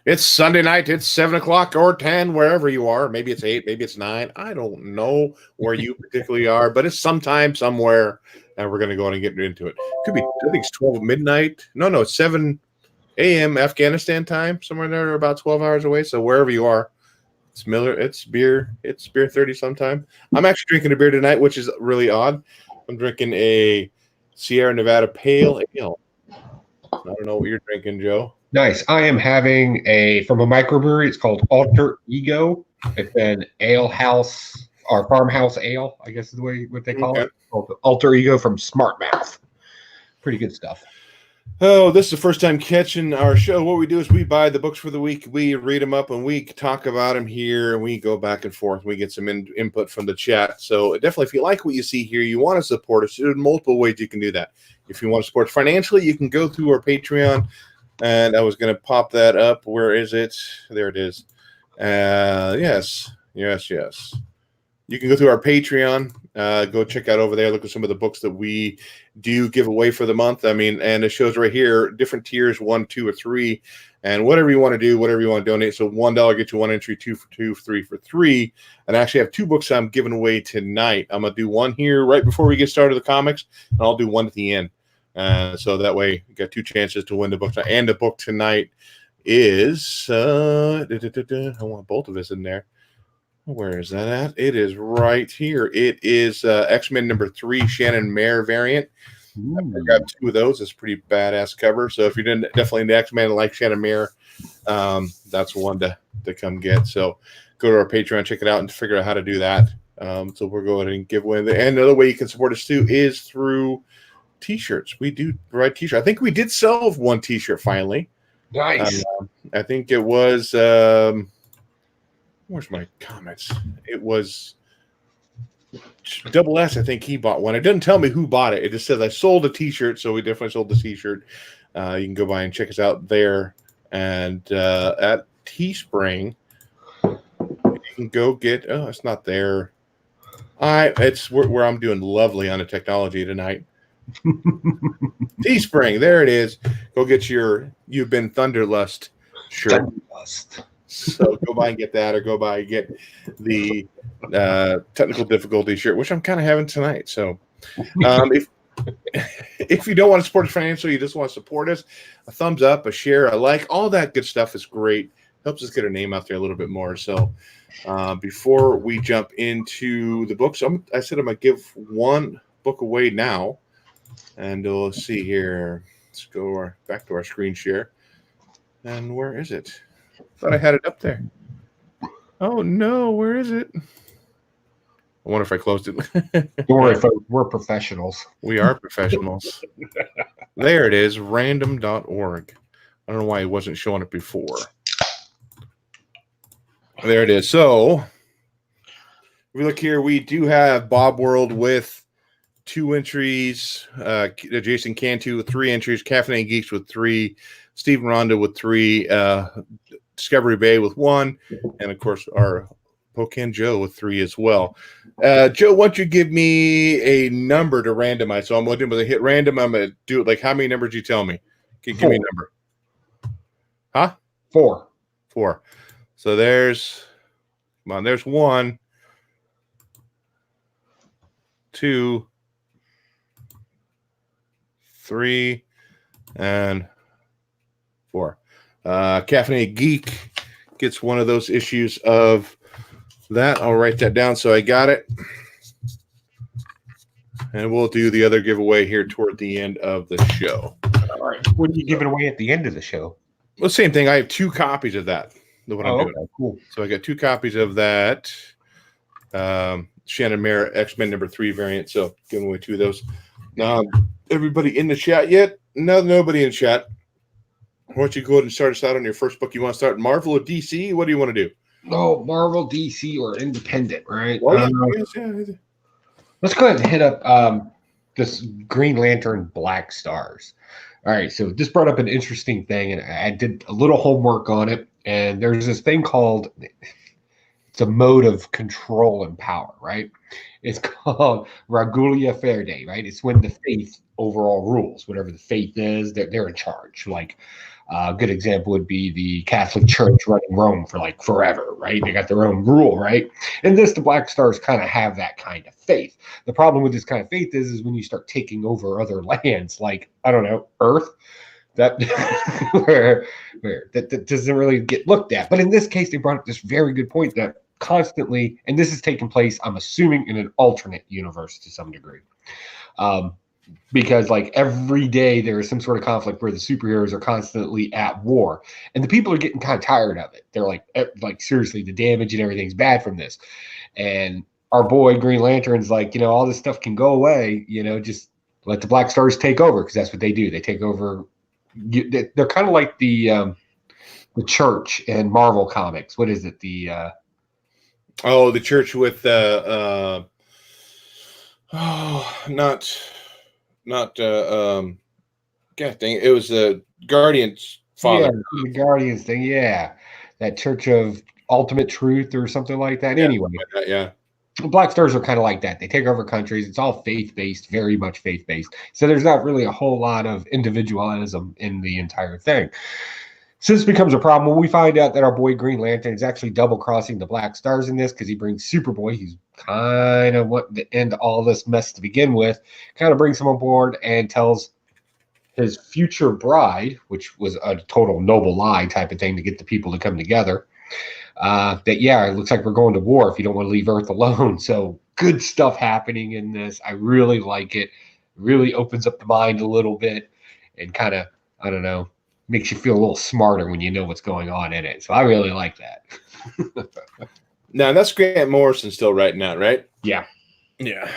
It's Sunday night. It's 7 o'clock or 10, wherever you are. Maybe it's 8, maybe it's 9. I don't know where you particularly are, but it's sometime, somewhere, and we're going to go on and get into it. Could be, I think it's 12 midnight. No, it's 7 a.m. Afghanistan time, somewhere there, about 12 hours away. So wherever you are, it's Miller, it's beer 30 sometime. I'm actually drinking a beer tonight, which is really odd. I'm drinking a Sierra Nevada Pale Ale. I don't know what you're drinking, Joe. Nice. I am having from a microbrewery. It's called Alter Ego. It's an ale house or farmhouse ale, I guess is the way what they call it. Called Alter Ego from Smart Mouth. Pretty good stuff. Oh, this is the first time catching our show. What we do is we buy the books for the week, we read them up, and we talk about them here, and we go back and forth. We get some input from the chat. So definitely, if you like what you see here, you want to support us, there's multiple ways you can do that. If you want to support financially, you can go through our Patreon. And I was going to pop that up. Where is it? There it is. Yes. You can go through our Patreon. Go check out over there. Look at some of the books that we do give away for the month. I mean, and it shows right here, different tiers, 1, 2, or 3. And whatever you want to do, whatever you want to donate. So $1 gets you one entry, 2 for 2, 3 for 3. And I actually have 2 books I'm giving away tonight. I'm going to do one here right before we get started with the comics. And I'll do one at the end. So that way you got 2 chances to win the book. And the book tonight is I want both of us in there. Where is that at? It is right here. It is X-Men number 3 Shannon Mare variant. I grabbed 2 of those. It's a pretty badass cover. So if you're definitely into X-Men and like Shannon Mare, that's one to come get. So go to our Patreon, check it out, and figure out how to do that. So we're going and give away. And another way you can support us too is through T-shirts. We do provide T-shirts. I think we did sell one T-shirt finally. Nice. I think it was where's my comments? It was Double S. I think he bought one. It doesn't tell me who bought it. It just says I sold a T-shirt, so we definitely sold the T-shirt. You can go by and check us out there. And at Teespring, you can go get. Oh, it's not there. It's where I'm doing lovely on the technology tonight. Teespring, there it is. Go get your You've Been Thunderlust shirt. Thunderlust. So go by and get that, or go by and get the technical difficulty shirt, which I'm kind of having tonight. So if you don't want to support us financially, you just want to support us, a thumbs up, a share, a like, all that good stuff is great. Helps us get our name out there a little bit more. So before we jump into the books, I said I'm going to give one book away now. And we'll see here. Let's go back to our screen share. And where is it? I thought I had it up there. Oh, no. Where is it? I wonder if I closed it. Don't worry, folks. We're professionals. We are professionals. There it is, random.org. I don't know why it wasn't showing it before. There it is. So, if we look here, we do have Bob World with 2 entries, Jason Cantu with 3 entries, Caffeinated Geeks with 3, Stephen Ronda with 3, Discovery Bay with 1, and of course our Pocan Joe with 3 as well. Joe, why don't you give me a number to randomize? So I'm looking with a hit random. I'm going to do it like how many numbers you tell me? Give me a number. Huh? 4. So there's 1, 2, 3, and 4. Caffeinated Geek gets one of those issues of that. I'll write that down so I got it. And we'll do the other giveaway here toward the end of the show. All right. What are you giving away at the end of the show? Well, same thing. I have 2 copies of that. What I'm doing. Okay, cool. So I got 2 copies of that. Shannon Mare X-Men number 3 variant. So giving away 2 of those. Now, everybody in the chat yet? No, nobody in chat. Why don't you go ahead and start us out on your first book? You want to start Marvel or DC? What do you want to do? No, Marvel, DC, or independent, right? Well, let's go ahead and hit up this Green Lantern Black Stars. All right, so this brought up an interesting thing, and I did a little homework on it. And there's this thing called, it's a mode of control and power, right? It's called Regulia Verde, right? It's when the faith overall rules. Whatever the faith is, they're in charge. Like A good example would be the Catholic Church running Rome for like forever, right? They got their own rule, right? And the Black Stars kind of have that kind of faith. The problem with this kind of faith is when you start taking over other lands, like, I don't know, Earth, that where that doesn't really get looked at. But in this case, they brought up this very good point that constantly, and this is taking place, I'm assuming, in an alternate universe to some degree. Because like every day there is some sort of conflict where the superheroes are constantly at war, and the people are getting kind of tired of it. They're like seriously, the damage and everything's bad from this. And our boy Green Lantern's like, all this stuff can go away, just let the Black Stars take over, because that's what they do. They take over. They're kind of like the church in Marvel Comics. What is it? The church with not God dang it. It was the Guardians father. Yeah, the Guardians thing. Yeah, that Church of Ultimate Truth or something like that. Yeah, anyway, like that, yeah. Black Stars are kind of like that. They take over countries. It's all faith-based, very much faith-based. So there's not really a whole lot of individualism in the entire thing. So this becomes a problem when we find out that our boy Green Lantern is actually double-crossing the Black Stars in this, because he brings Superboy, who's kind of wanting to end all this mess to begin with, kind of brings him on board and tells his future bride, which was a total noble lie type of thing to get the people to come together, that, it looks like we're going to war if you don't want to leave Earth alone. So good stuff happening in this. I really like it. Really opens up the mind a little bit and kind of, I don't know, makes you feel a little smarter when you know what's going on in it. So I really like that. Now, that's Grant Morrison still writing out, right? Yeah. Yeah.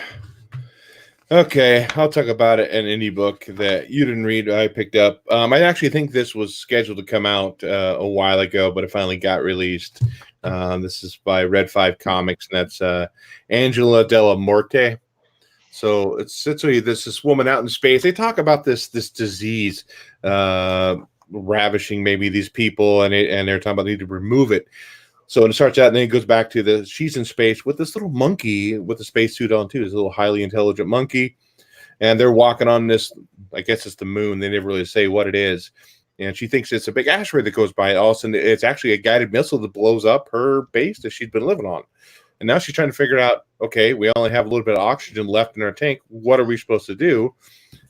Okay, I'll talk about it. An indie book that you didn't read, I picked up. I actually think this was scheduled to come out a while ago, but it finally got released. This is by Red 5 Comics, and that's Angela Della Morte. So it's essentially this woman out in space. They talk about this disease ravishing maybe these people, and they're talking about they need to remove it. So it starts out, and then it goes back to she's in space with this little monkey with a spacesuit on too. This little highly intelligent monkey, and they're walking on this. I guess it's the moon. They never really say what it is, and she thinks it's a big asteroid that goes by. All of a sudden, it's actually a guided missile that blows up her base that she's been living on. And now she's trying to figure out, okay, we only have a little bit of oxygen left in our tank. What are we supposed to do?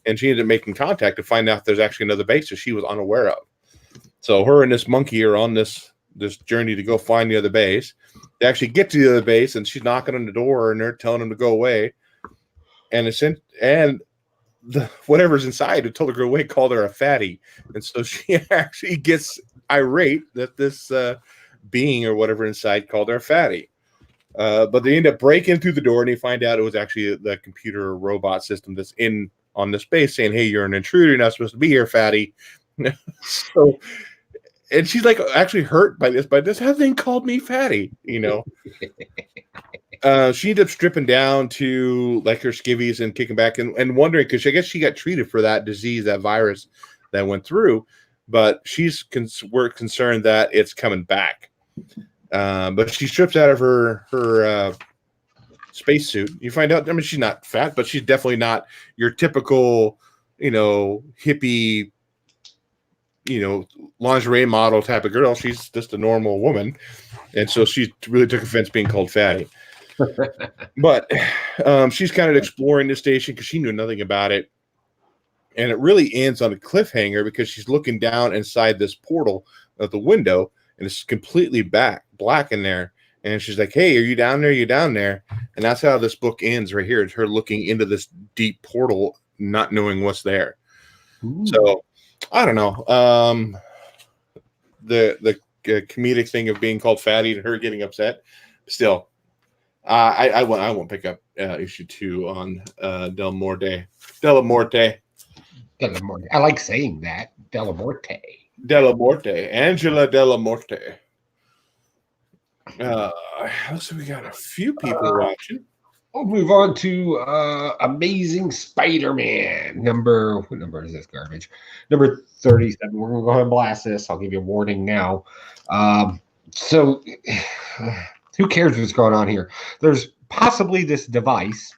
And she ended up making contact to find out there's actually another base that she was unaware of. So her and this monkey are on this journey to go find the other base. They actually get to the other base, and she's knocking on the door, and they're telling them to go away. And whatever's inside who told her to go away called her a fatty. And so she actually gets irate that this being or whatever inside called her a fatty. But they end up breaking through the door, and they find out it was actually the computer robot system that's on this base saying, hey, you're an intruder. You're not supposed to be here, fatty. So, and she's like actually hurt by this. How they called me fatty, She ended up stripping down to like her skivvies and kicking back and wondering, because I guess she got treated for that disease, that virus that went through, but we're concerned that it's coming back. But she strips out of her spacesuit. You find out, she's not fat, but she's definitely not your typical, hippie, lingerie model type of girl. She's just a normal woman. And so she really took offense being called fatty. But she's kind of exploring the station because she knew nothing about it. And it really ends on a cliffhanger because she's looking down inside this portal at the window, and it's completely black in there. And she's like, hey, are you down there? You down there? And that's how this book ends right here. It's her looking into this deep portal, not knowing what's there. Ooh. So I don't know. The comedic thing of being called fatty and her getting upset. Still, I won't pick up issue 2 on Della Morte. I like saying that. Della Morte. Angela Della Morte. So we got a few people watching. We'll move on to Amazing Spider-Man. What number is this garbage? Number 37. We're going to go ahead and blast this. I'll give you a warning now. So who cares what's going on here? There's possibly this device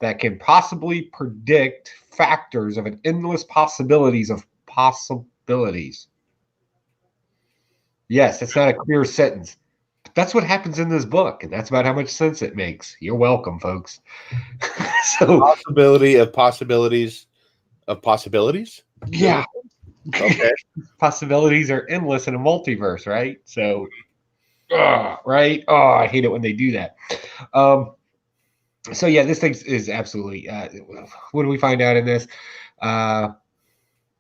that can possibly predict factors of an endless possibilities of possibilities. Yes, that's not a clear sentence. But that's what happens in this book, and that's about how much sense it makes. You're welcome, folks. So, possibility of possibilities of possibilities. yeah. Okay. Possibilities are endless in a multiverse, right? So, right? Oh, I hate it when they do that. So yeah, this thing is absolutely. What do we find out in this?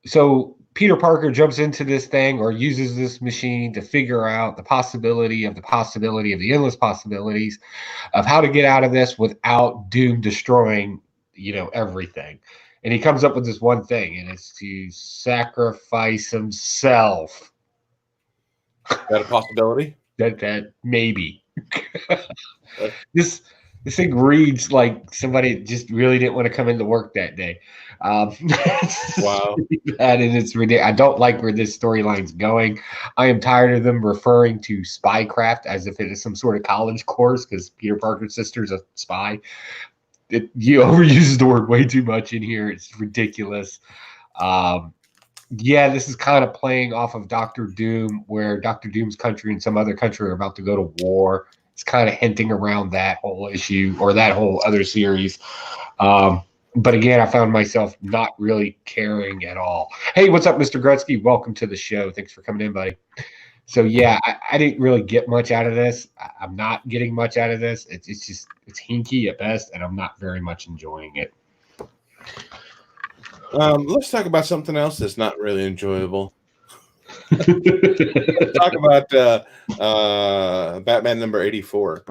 So Peter Parker jumps into this thing or uses this machine to figure out the possibility of the endless possibilities of how to get out of this without Doom destroying, everything. And he comes up with this one thing, and it's to sacrifice himself. Is that a possibility? That maybe. This thing reads like somebody just really didn't want to come into work that day. Wow. And it's ridiculous. I don't like where this storyline's going. I am tired of them referring to spycraft as if it is some sort of college course because Peter Parker's sister's a spy. You overuse the word way too much in here. It's ridiculous. Yeah, this is kind of playing off of Doctor Doom, where Doctor Doom's country and some other country are about to go to war. It's kind of hinting around that whole issue or that whole other series. But again, I found myself not really caring at all. Hey, what's up, Mr. Gretzky? Welcome to the show. Thanks for coming in, buddy. So yeah, I didn't really get much out of this. I'm not getting much out of this. It's hinky at best, and I'm not very much enjoying it. Let's talk about something else that's not really enjoyable. Talk about Batman number 84.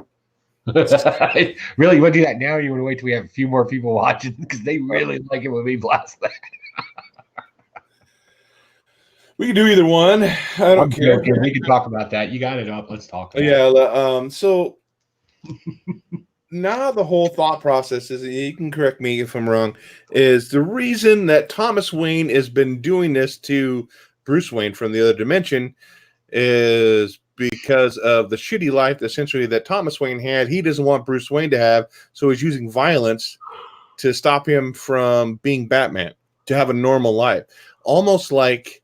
Really, you want to do that now? Or you want to wait till we have a few more people watching because they really like it when we blast that. We can do either one. I don't care. Okay. We can talk about that. You got it up. Let's talk about it. So now the whole thought process is, you can correct me if I'm wrong, is the reason that Thomas Wayne has been doing this to Bruce Wayne from the other dimension is because of the shitty life essentially that Thomas Wayne had. He doesn't want Bruce Wayne to have, so he's using violence to stop him from being Batman, to have a normal life. Almost like,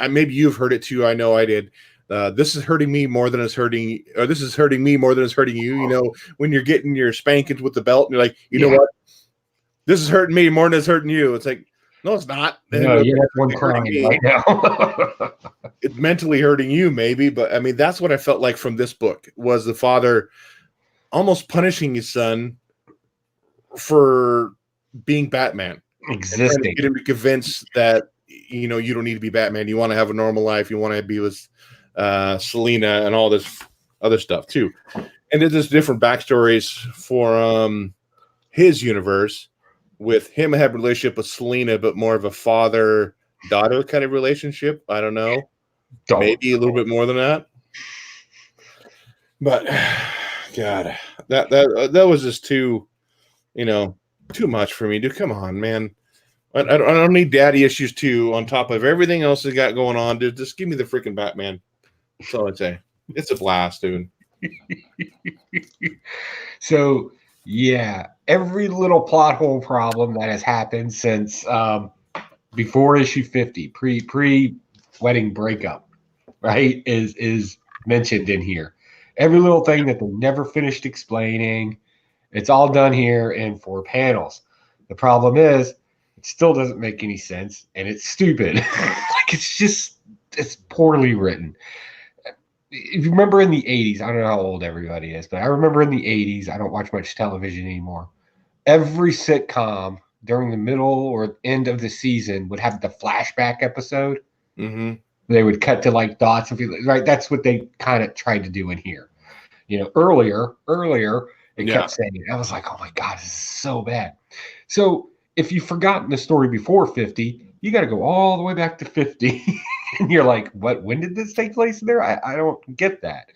maybe you've heard it too. I know I did. This is hurting me more than it's hurting, or this is hurting me more than it's hurting you. You know, when you're getting your spankings with the belt, and you're like, you know what? This is hurting me more than it's hurting you. It's like, no, it's not. No, you're not one crying right now. It's mentally hurting you, maybe, but I mean, that's what I felt like from this book, was the father almost punishing his son for being Batman, existing, to get him to convince that you don't need to be Batman. You want to have a normal life. You want to be with Selena and all this other stuff too. And there's different backstories for his universe, with him have a relationship with Selena, but more of a father-daughter kind of relationship. I don't know. Maybe a little bit more than that. But God, that was just too much for me. Dude, come on, man. I don't need daddy issues too on top of everything else they got going on, dude. Just give me the freaking Batman. That's all I'd say. It's a blast, dude. So yeah, every little plot hole problem that has happened since before issue 50, pre-wedding breakup, right, is mentioned in here. Every little thing that they never finished explaining, it's all done here in 4 panels. The problem is, it still doesn't make any sense, and it's stupid. Like, it's poorly written. If you remember in the 80s, I don't know how old everybody is, but I remember in the 80s, I don't watch much television anymore. Every sitcom during the middle or end of the season would have the flashback episode. Mm-hmm. They would cut to like dots and people, right? That's what they kind of tried to do in here. Earlier, it kept saying it. I was like, oh my God, this is so bad. So if you've forgotten the story before 50, you got to go all the way back to 50. And you're like, what? When did this take place there? I don't get that.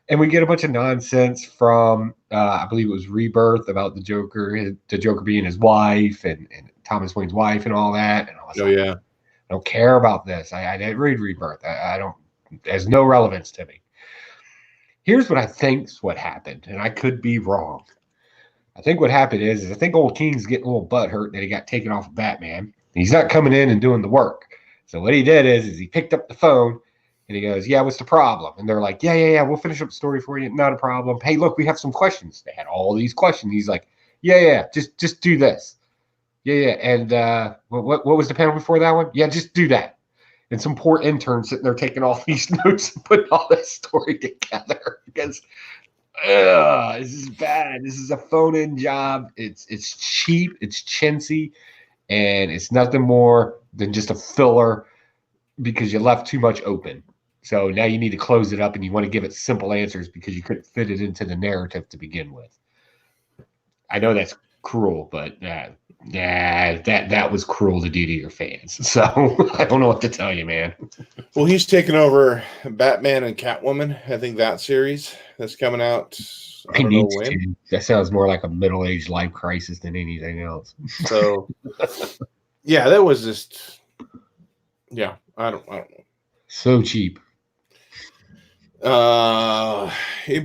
And we get a bunch of nonsense from, I believe it was Rebirth, about the Joker being his wife and Thomas Wayne's wife and all that. And I was I don't care about this. I didn't read Rebirth. I don't. It has no relevance to me. Here's what I think's what happened, and I could be wrong. I think what happened is I think old King's getting a little butthurt that he got taken off of Batman. He's not coming in and doing the work. So what he did is he picked up the phone and he goes, yeah, what's the problem? And they're like, yeah, we'll finish up the story for you. Not a problem. Hey, look, we have some questions. They had all these questions. He's like, yeah, just do this. Yeah. And what was the panel before that one? Yeah, just do that. And some poor intern sitting there taking all these notes and putting all this story together because this is bad. This is a phone-in job. It's cheap. It's chintzy. And it's nothing more than just a filler because you left too much open. So now you need to close it up and you want to give it simple answers because you couldn't fit it into the narrative to begin with. I know that's cruel, but that was cruel to do to your fans. So I don't know what to tell you, man. Well, he's taking over Batman and Catwoman. I think that series that's coming out. I don't know when. That sounds more like a middle-aged life crisis than anything else. So, yeah, that was just. Yeah, I don't know. So cheap. Maybe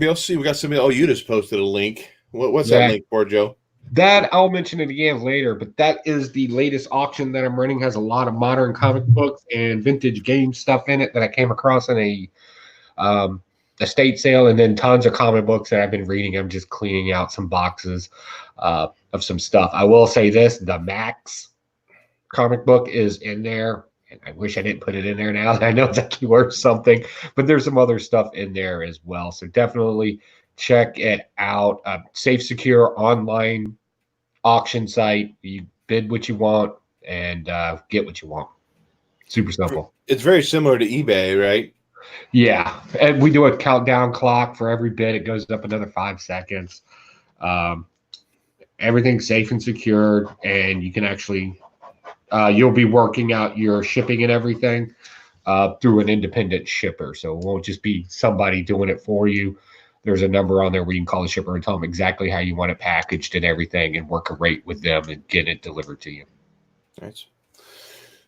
I'll see. We got somebody. Oh, you just posted a link. What's that link for, Joe? That I'll mention it again later, but that is the latest auction that I'm running. Has a lot of modern comic books and vintage game stuff in it that I came across in a estate sale, and then tons of comic books that I've been reading. I'm just cleaning out some boxes of some stuff. I will say this: the Max comic book is in there, and I wish I didn't put it in there now. I know it's actually worth something, but there's some other stuff in there as well. So definitely check it out. Safe, secure online auction site. You bid what you want and get what you want. Super simple. It's very similar to eBay, right? Yeah, and we do a countdown clock for every bid. It goes up another 5 seconds. Everything's safe and secured, and you can actually you'll be working out your shipping and everything through an independent shipper. So it won't just be somebody doing it for you. There's a number on there where you can call the shipper and tell them exactly how you want it packaged and everything and work a rate with them and get it delivered to you. Nice.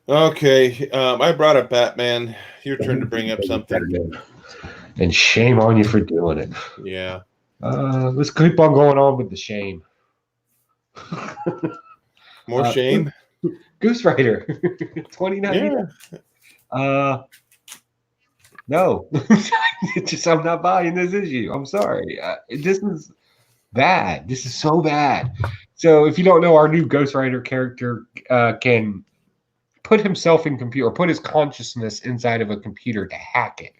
Okay. I brought up Batman. Your turn to bring up something. And shame on you for doing it. Yeah. Let's keep on going on with the shame. More shame? Ghost Rider. 29. Yeah. No. I'm not buying this issue. I'm sorry. This is bad. This is so bad. So if you don't know, our new Ghost Rider character can put himself in computer, or put his consciousness inside of a computer to hack it,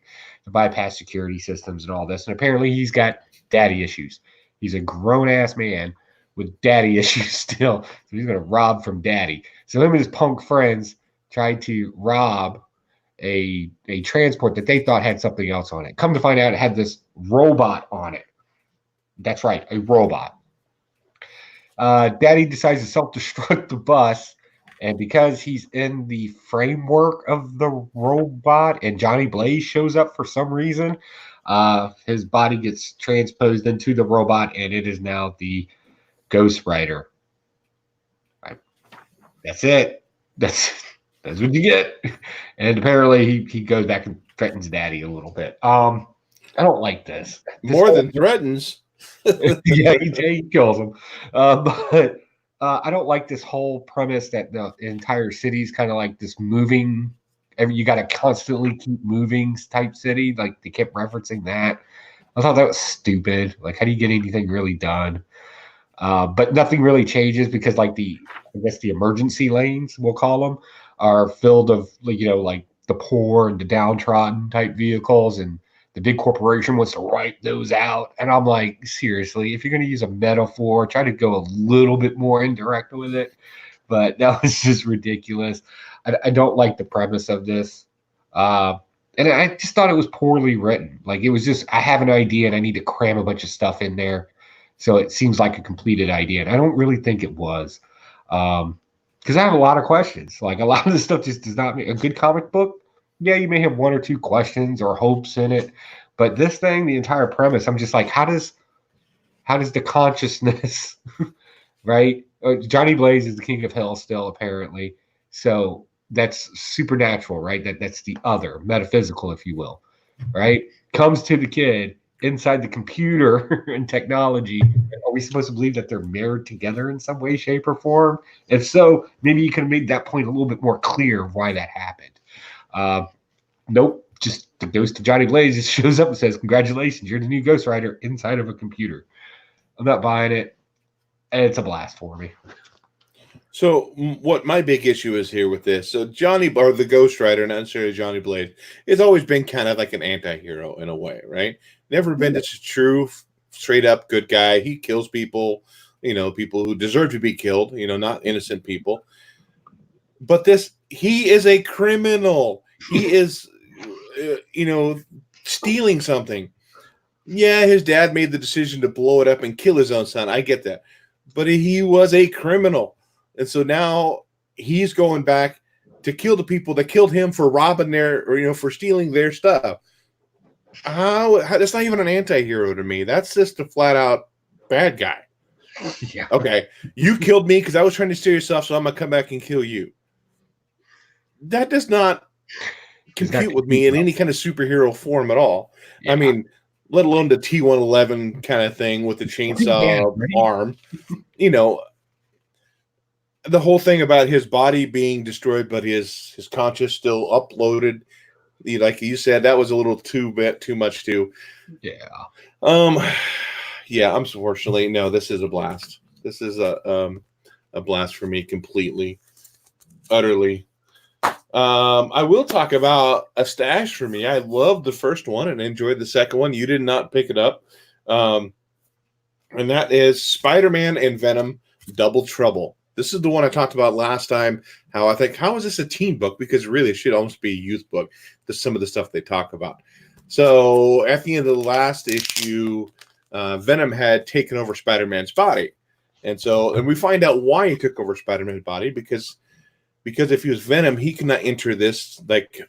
to bypass security systems and all this. And apparently he's got daddy issues. He's a grown-ass man with daddy issues still. So he's going to rob from daddy. So him and his punk friends tried to rob a transport that they thought had something else on it. Come to find out, it had this robot on it. That's right, a robot. Daddy decides to self-destruct the bus, and because he's in the framework of the robot and Johnny Blaze shows up for some reason, his body gets transposed into the robot, and it is now the Ghost Rider. Right. That's it. That's what you get. And apparently he goes back and threatens daddy a little bit. I don't like this. More than threatens. Yeah, he kills him. But I don't like this whole premise that the entire city is kind of like this moving. You got to constantly keep moving type city. Like they kept referencing that. I thought that was stupid. Like, how do you get anything really done? But nothing really changes because, like the emergency lanes, we'll call them, are filled of like the poor and the downtrodden type vehicles, and the big corporation wants to wipe those out. And I'm like, seriously, if you're going to use a metaphor, try to go a little bit more indirect with it. But that was just ridiculous. I don't like the premise of this. And I just thought it was poorly written. Like, it was just, I have an idea and I need to cram a bunch of stuff in there. So it seems like a completed idea. And I don't really think it was. Because I have a lot of questions. Like, a lot of this stuff just does not make a good comic book. Yeah, you may have one or two questions or hopes in it. But this thing, the entire premise, I'm just like, how does the consciousness, right? Johnny Blaze is the king of hell still, apparently. So that's supernatural, right? That's the other, metaphysical, if you will, right? Comes to the kid inside the computer and technology. Are we supposed to believe that they're married together in some way, shape, or form? If so, maybe you could have made that point a little bit more clear of why that happened. Nope. Just goes to Johnny Blaze, just shows up and says, "Congratulations, you're the new Ghost Rider," inside of a computer. I'm not buying it, and it's a blast for me. So what my big issue is here with this, so Johnny, or the Ghost Rider, not necessarily Johnny Blaze, has always been kind of like an anti-hero in a way, right? Never been this true, straight up good guy. He kills people, people who deserve to be killed, not innocent people. But he is a criminal. He is, stealing something. Yeah, his dad made the decision to blow it up and kill his own son. I get that. But he was a criminal. And so now he's going back to kill the people that killed him for robbing for stealing their stuff. How that's not even an anti-hero to me. That's just a flat out bad guy. Yeah. Okay. You killed me because I was trying to steal your stuff, so I'm gonna come back and kill you. That does not compute with me in any kind of superhero form at all. Yeah. I mean, let alone the T-111 kind of thing with the chainsaw arm. The whole thing about his body being destroyed, but his conscious still uploaded. Like you said, that was a little too much too. Yeah. Yeah. Unfortunately, no. This is a blast. This is a blast for me completely, utterly. I will talk about a stash for me. I loved the first one and enjoyed the second one. You did not pick it up, and that is Spider-Man and Venom: Double Trouble. This is the one I talked about last time. How is this a teen book? Because really, it should almost be a youth book. Some of the stuff they talk about. So at the end of the last issue, Venom had taken over Spider-Man's body, and we find out why he took over Spider-Man's body because if he was Venom, he could not enter this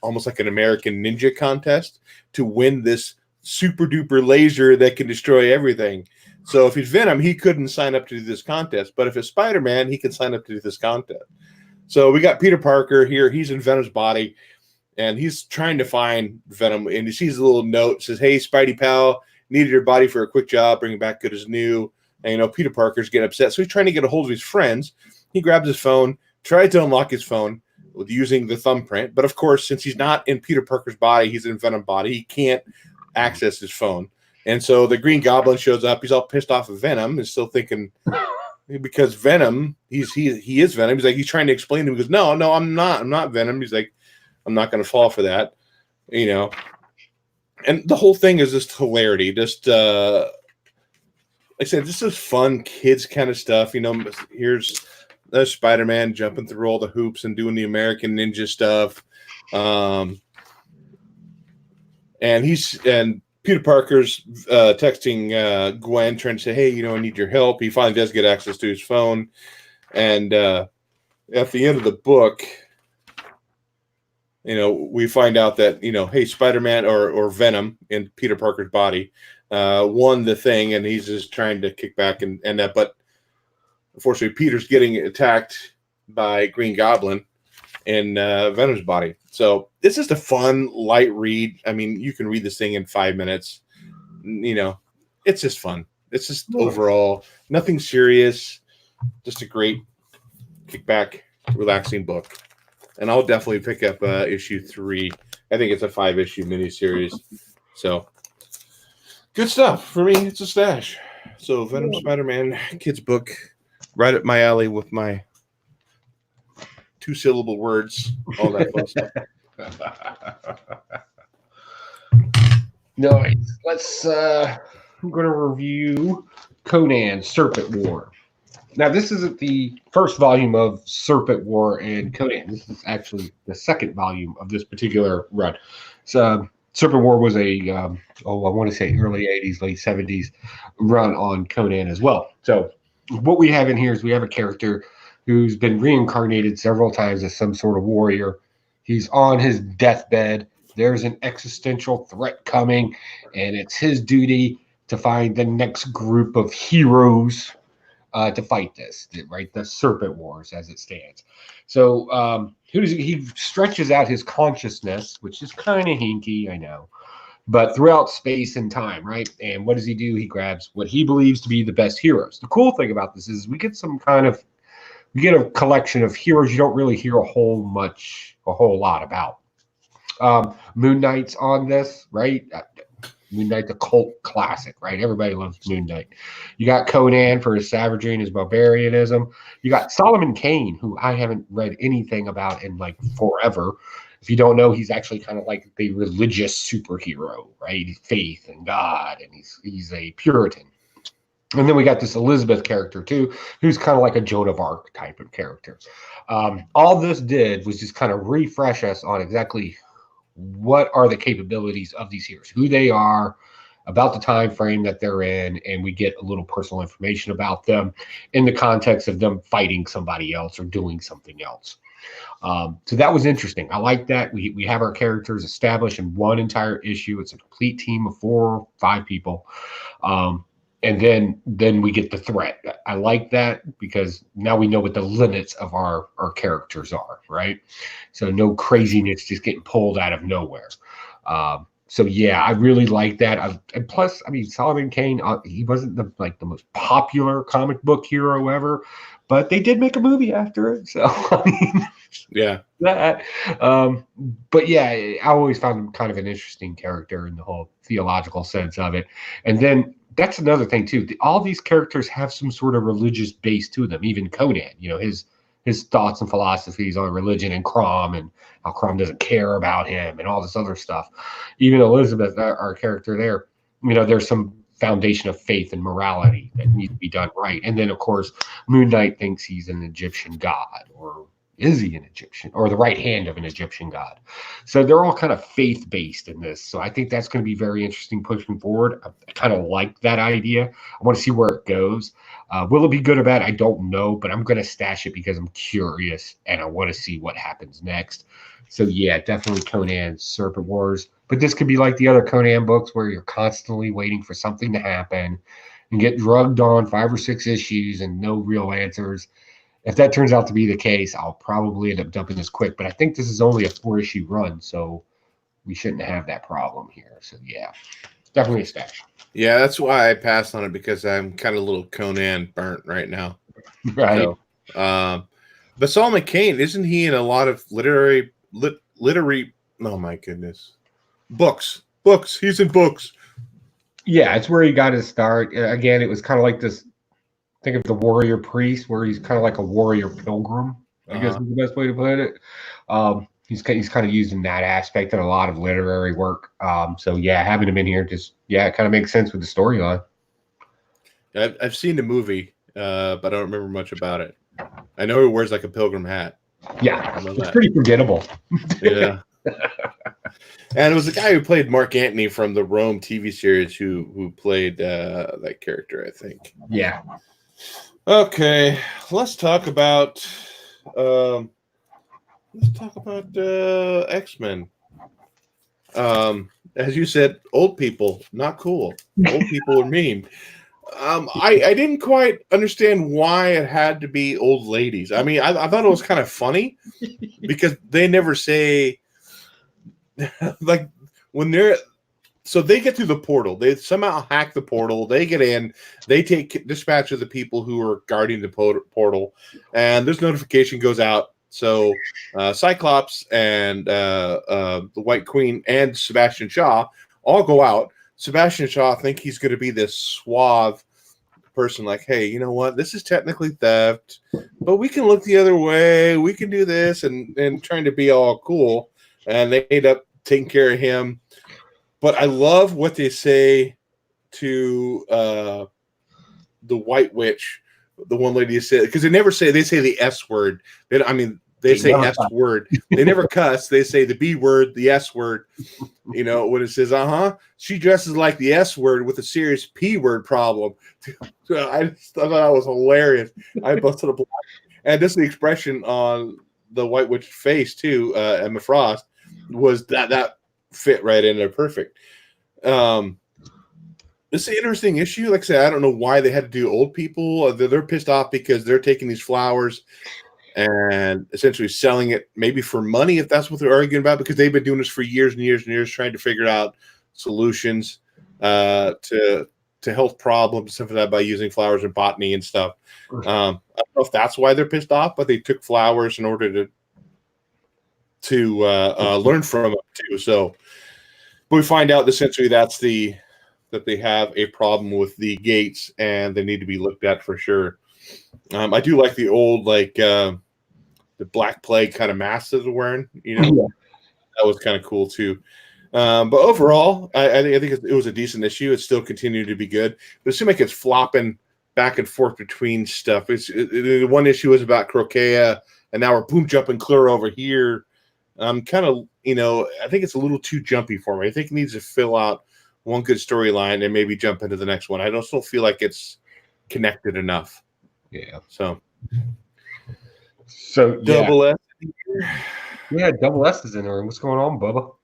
almost like an American Ninja contest to win this super duper laser that can destroy everything. So if he's Venom, he couldn't sign up to do this contest. But if it's Spider-Man, he can sign up to do this contest. So we got Peter Parker here. He's in Venom's body, and he's trying to find Venom. And he sees a little note, says, "Hey, Spidey pal, needed your body for a quick job. Bring it back good as new." And Peter Parker's getting upset, so he's trying to get a hold of his friends. He grabs his phone, tries to unlock his phone with using the thumbprint. But of course, since he's not in Peter Parker's body, he's in Venom's body. He can't access his phone. And so the Green Goblin shows up. He's all pissed off of Venom and still thinking, because Venom, he is Venom. He's trying to explain to him. He goes, no, I'm not Venom. He's like, I'm not going to fall for that, And the whole thing is just hilarity. Just like I said, this is fun kids kind of stuff. Here's Spider-Man jumping through all the hoops and doing the American Ninja stuff, and Peter Parker's texting Gwen, trying to say, "Hey, I need your help." He finally does get access to his phone, and at the end of the book, we find out that hey, Spider-Man or Venom in Peter Parker's body won the thing, and he's just trying to kick back and that, but unfortunately, Peter's getting attacked by Green Goblin in Venom's body. So it's just a fun, light read. I mean, you can read this thing in 5 minutes. It's just fun. It's just overall nothing serious. Just a great kickback, relaxing book. And I'll definitely pick up issue 3. I think it's a 5-issue miniseries. So good stuff. For me, it's a stash. So Venom Spider-Man kids book. Right up my alley with my 2-syllable words, all that fun stuff. Nice. Let's. I'm going to review Conan Serpent War. Now, this isn't the first volume of Serpent War and Conan. This is actually the second volume of this particular run. So, Serpent War was I want to say early 80s, late 70s run on Conan as well. So, what we have in here is we have a character who's been reincarnated several times as some sort of warrior. He's on his deathbed. There's an existential threat coming, and it's his duty to find the next group of heroes to fight this, right? The Serpent Wars as it stands. So he stretches out his consciousness, which is kind of hinky, I know, but throughout space and time, right? And what does he do? He grabs what he believes to be the best heroes. The cool thing about this is we get a collection of heroes you don't really hear a whole lot about. Moon Knight's on this, right? Moon Knight's a cult classic, right? Everybody loves Moon Knight. You got Conan for his savagery and his barbarianism. You got Solomon Kane, who I haven't read anything about in like forever. If you don't know, he's actually kind of like the religious superhero, right? Faith in God, and he's a Puritan. And then we got this Elizabeth character too, who's kind of like a Joan of Arc type of character. All this did was just kind of refresh us on exactly what are the capabilities of these heroes, who they are, about the time frame that they're in, and we get a little personal information about them in the context of them fighting somebody else or doing something else. So that was interesting. I like that. We have our characters established in one entire issue. It's a complete team of 4 or 5 people. And then we get the threat. I like that because now we know what the limits of our characters are, right? So no craziness just getting pulled out of nowhere. So yeah, I really like that. And plus, I mean, Solomon Kane, he wasn't the most popular comic book hero ever, but they did make a movie after it. So I mean, yeah, that. But yeah, I always found him kind of an interesting character in the whole theological sense of it. And then that's another thing too. All these characters have some sort of religious base to them. Even Conan, his thoughts and philosophies on religion and Crom and how Crom doesn't care about him and all this other stuff. Even Elizabeth, our character there, there's some foundation of faith and morality that needs to be done right. And then of course, Moon Knight thinks he's an Egyptian god, or is he an Egyptian, or the right hand of an Egyptian god? So they're all kind of faith-based in this. So I think that's going to be very interesting pushing forward. I kind of like that idea. I want to see where it goes. Will it be good or bad? I don't know, but I'm going to stash it because I'm curious and I want to see what happens next. So yeah, definitely Conan Serpent Wars. But this could be like the other Conan books where you're constantly waiting for something to happen and get drugged on 5 or 6 issues and no real answers. If that turns out to be the case, I'll probably end up dumping this quick. But I think this is only a 4-issue run, so we shouldn't have that problem here. So yeah, definitely a stash. Yeah, that's why I passed on it, because I'm kind of a little Conan burnt right now. Right. So, but Solomon Kane, isn't he in a lot of literary? Oh my goodness, books. He's in books. Yeah, it's where he got his start. Again, it was kind of like this. Think of the warrior priest, where he's kind of like a warrior pilgrim, I guess is the best way to put it. He's kind of used in that aspect in a lot of literary work. So yeah, having him in here it kind of makes sense with the storyline. I've seen the movie, but I don't remember much about it. I know he wears like a pilgrim hat. Yeah, it's pretty forgettable. Yeah. And it was the guy who played Mark Antony from the Rome TV series who played that character, I think. Yeah. Okay, let's talk about X-Men. As you said, old people not cool. Old people are mean. I didn't quite understand why it had to be old ladies. I mean, I thought it was kind of funny because they never say like when they're. So they get through the portal. They somehow hack the portal. They get in. They take dispatch of the people who are guarding the portal, and this notification goes out. So Cyclops and the White Queen and Sebastian Shaw all go out. Sebastian Shaw think he's going to be this suave person, like, hey, you know what? This is technically theft, but we can look the other way. We can do this, and trying to be all cool. And they end up taking care of him. But I love what they say to the White Witch, the one lady said, because they say the S word. They say S word. They never cuss. They say the B word, the S word. When it says, she dresses like the S word with a serious P word problem. I just thought that was hilarious. I busted up. And just the expression on the White Witch's face, too, Emma Frost, was that fit right in there perfect. This is an interesting issue. Like I said, I don't know why they had to do old people. They're pissed off because they're taking these flowers and essentially selling it maybe for money, if that's what they're arguing about, because they've been doing this for years and years and years, trying to figure out solutions to health problems, stuff like that, by using flowers and botany and stuff. I don't know if that's why they're pissed off, but they took flowers in order to to learn from it too. So, but we find out essentially that they have a problem with the gates and they need to be looked at for sure. I do like the old the Black Plague kind of mask that they're wearing. That was kind of cool too. But overall, I think it was a decent issue. It still continued to be good, but it seemed like it's flopping back and forth between stuff. One issue was about Crokea, and now we're boom jumping clear over here. Kind of, I think it's a little too jumpy for me. I think it needs to fill out one good storyline and maybe jump into the next one. I don't still feel like it's connected enough. Yeah. So Double S. Yeah, Double S is in there. What's going on, Bubba?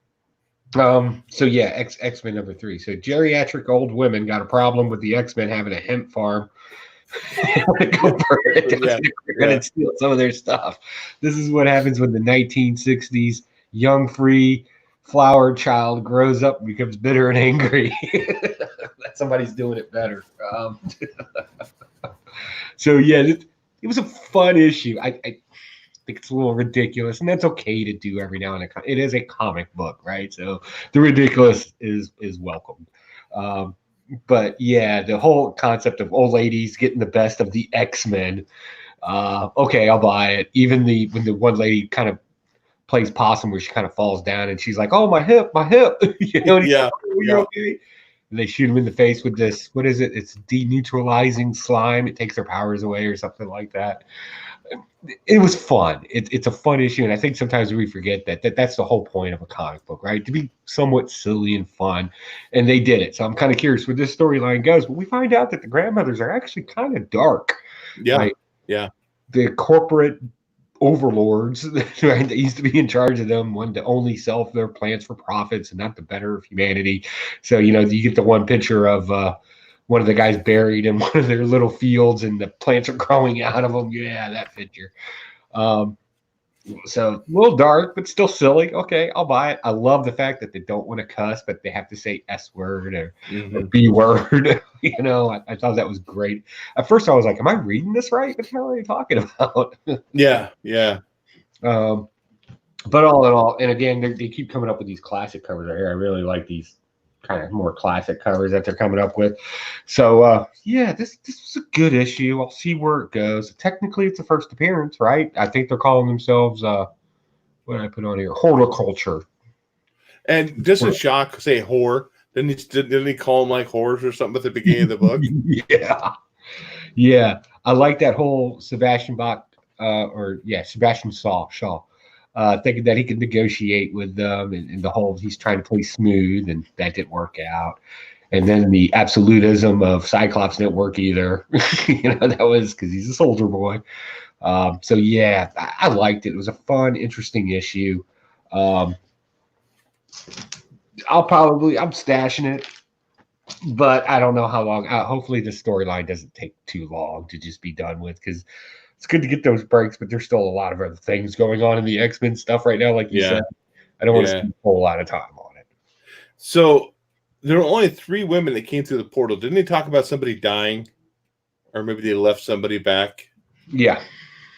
X-Men number 3. So geriatric old women got a problem with the X-Men having a hemp farm. They're going to steal some of their stuff. This is what happens when the 1960s young, free, flower child grows up and becomes bitter and angry. That somebody's doing it better. It was a fun issue. I think it's a little ridiculous, and that's okay to do every now and then. It is a comic book, right? So the ridiculous is welcomed. But yeah, the whole concept of old ladies getting the best of the X-Men. Okay, I'll buy it. Even when the one lady kind of plays possum where she kind of falls down and she's like, "Oh, my hip." Okay? And they shoot him in the face with this. What is it? It's deneutralizing slime. It takes their powers away or something like that. It was fun. It's a fun issue, and I think sometimes we forget that's the whole point of a comic book, right? To be somewhat silly and fun, and they did it. So I'm kind of curious where this storyline goes. But we find out that the grandmothers are actually kind of dark. Yeah, right? Yeah. The corporate overlords right, that used to be in charge of them wanted to only sell their plans for profits and not the better of humanity. So you get the one picture of one of the guys buried in one of their little fields and the plants are growing out of them. Yeah, that picture. So a little dark, but still silly. Okay, I'll buy it. I love the fact that they don't want to cuss, but they have to say S word or B word. I thought that was great. At first I was like, am I reading this right? What the hell are they talking about? Yeah. But all in all, and again, they keep coming up with these classic covers right here. I really like these kind of more classic covers that they're coming up with. So this was a good issue. I'll see where it goes. Technically it's a first appearance, right? I think they're calling themselves what did I put on here? Horticulture. And doesn't Shock say whore? Didn't he call them like whores or something at the beginning of the book? Yeah. I like that whole Sebastian Shaw. Thinking that he could negotiate with them and the whole he's trying to play smooth, and that didn't work out. And then the absolutism of Cyclops didn't work either. That was because he's a soldier boy. I liked it. It was a fun, interesting issue. I'm stashing it, but I don't know how long. Hopefully the storyline doesn't take too long to just be done with, because it's good to get those breaks, but there's still a lot of other things going on in the X-Men stuff right now. Like you said, I don't want to spend a whole lot of time on it. So there were only 3 women that came through the portal. Didn't they talk about somebody dying? Or maybe they left somebody back? Yeah.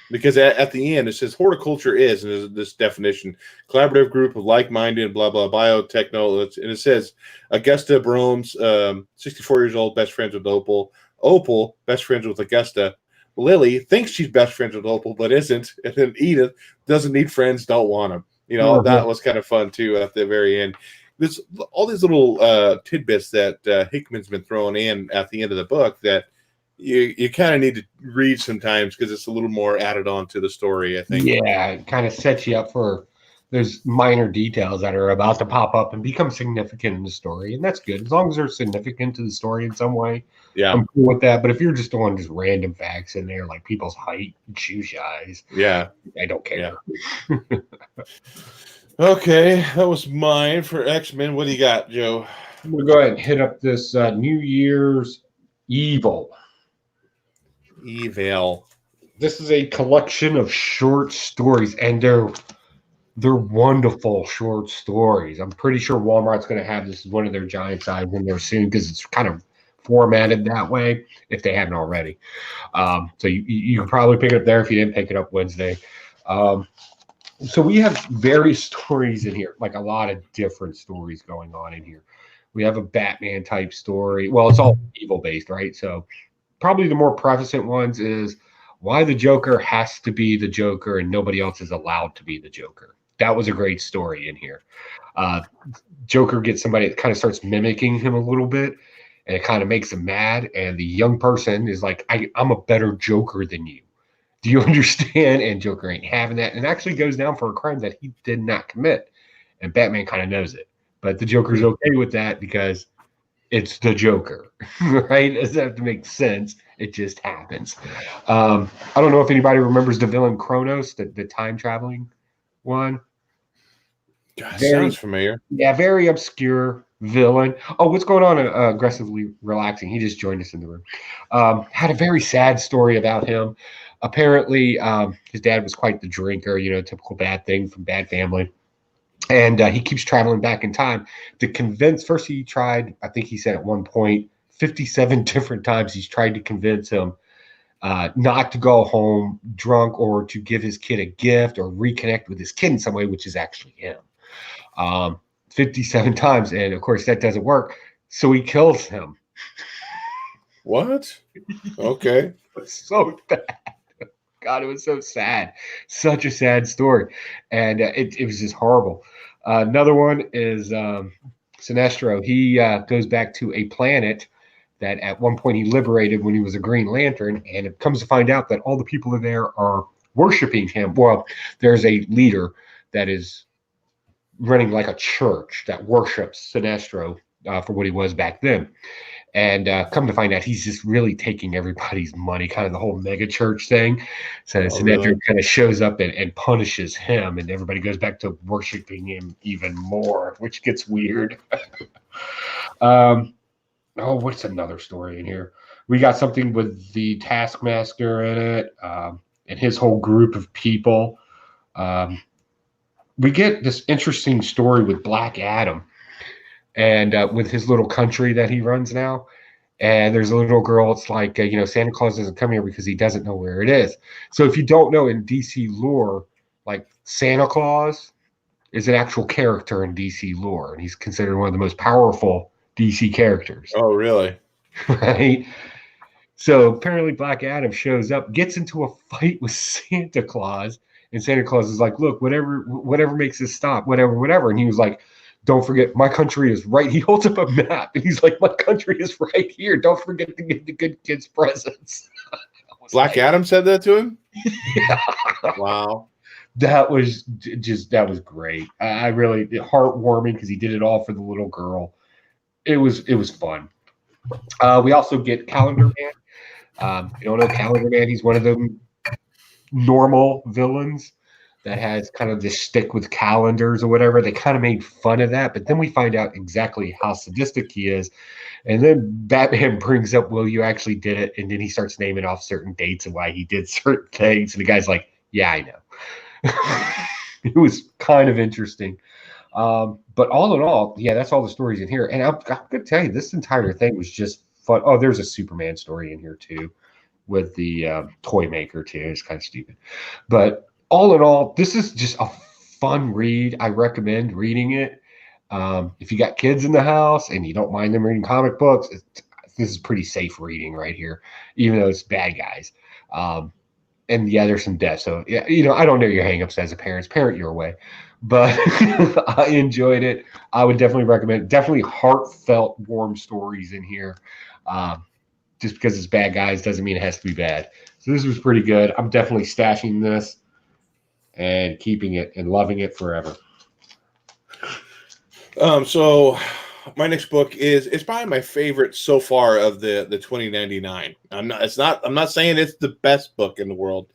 Because at the end, it says horticulture is, and there's this definition, collaborative group of like-minded, blah, blah, biotechno. And it says Augusta Brome's 64 years old, best friends with Opal. Opal, best friends with Augusta. Lily thinks she's best friends with Opal, but isn't. And then Edith doesn't need friends, don't want them. That was kind of fun, too, at the very end. There's all these little tidbits that Hickman's been throwing in at the end of the book that you kind of need to read sometimes because it's a little more added on to the story, I think. Yeah, it kind of sets you up for there's minor details that are about to pop up and become significant in the story, and that's good. As long as they're significant to the story in some way, I'm cool with that. But if you're just throwing just random facts in there, like people's height and shoe size, I don't care. Yeah. Okay, that was mine for X-Men. What do you got, Joe? I'm going to go ahead and hit up this New Year's Evil. This is a collection of short stories, and they're wonderful short stories. I'm pretty sure Walmart's going to have this as one of their giant size in there soon because it's kind of formatted that way if they haven't already. So you can probably pick it up there if you didn't pick it up Wednesday. So we have various stories in here, like a lot of different stories going on in here. We have a Batman type story. Well, it's all evil based, right? So probably the more prevalent ones is why the Joker has to be the Joker and nobody else is allowed to be the Joker. That was a great story in here. Uh, Joker gets somebody that kind of starts mimicking him a little bit, and it kind of makes him mad. And the young person is like, I'm a better Joker than you. Do you understand? And Joker ain't having that, and actually goes down for a crime that he did not commit. And Batman kind of knows it, but the Joker's okay with that because it's the Joker, right? It doesn't have to make sense. It just happens. I don't know if anybody remembers the villain Kronos, the time traveling one. God, sounds familiar. Yeah, very obscure villain. Oh, what's going on? Aggressively relaxing. He just joined us in the room. Had a very sad story about him. Apparently, his dad was quite the drinker. Typical bad thing from bad family. And he keeps traveling back in time to convince. First, he tried. I think he said at one point, 57 different times he's tried to convince him not to go home drunk or to give his kid a gift or reconnect with his kid in some way, which is actually him. 57 times, and of course that doesn't work, so he kills him. What? Okay. It was so bad. God, it was so sad. Such a sad story, and it was just horrible. Another one is Sinestro. He goes back to a planet that at one point he liberated when he was a Green Lantern, and it comes to find out that all the people in there are worshiping him. Well, there's a leader that is running like a church that worships Sinestro for what he was back then. And come to find out, he's just really taking everybody's money, kind of the whole mega church thing. So Sinestro really kind of shows up and punishes him, and everybody goes back to worshiping him even more, which gets weird. What's another story in here? We got something with the Taskmaster in it, and his whole group of people. We get this interesting story with Black Adam and with his little country that he runs now. And there's a little girl. It's like, Santa Claus doesn't come here because he doesn't know where it is. So if you don't know, in DC lore, like Santa Claus is an actual character in DC lore. And he's considered one of the most powerful DC characters. Oh, really? Right? So apparently Black Adam shows up, gets into a fight with Santa Claus. And Santa Claus is like, look, whatever makes this stop, whatever. And he was like, don't forget, my country is right. He holds up a map, and he's like, my country is right here. Don't forget to get the good kids presents. Black Adam said that to him? Yeah. Wow. That was great. I really, heartwarming because he did it all for the little girl. It was fun. We also get Calendar Man. You don't know Calendar Man? He's one of them normal villains that has kind of this stick with calendars or whatever. They kind of made fun of that, but then we find out exactly how sadistic he is. And then Batman brings up, well, you actually did it. And then he starts naming off certain dates and why he did certain things. And the guy's like, yeah, I know. It was kind of interesting. But all in all, yeah, that's all the stories in here. And I'm going to tell you, this entire thing was just fun. Oh, there's a Superman story in here too, with the toy maker too. It's kind of stupid. But all in all, this is just a fun read. I recommend reading it. If you got kids in the house and you don't mind them reading comic books, this is pretty safe reading right here, even though it's bad guys. And yeah, there's some death. So yeah, I don't know your hangups as a parent. Parent your way. But I enjoyed it. I would definitely recommend it. Definitely heartfelt, warm stories in here. Just because it's bad guys doesn't mean it has to be bad. So this was pretty good. I'm definitely stashing this and keeping it and loving it forever. So my next book it's probably my favorite so far of the 2099. I'm not saying it's the best book in the world.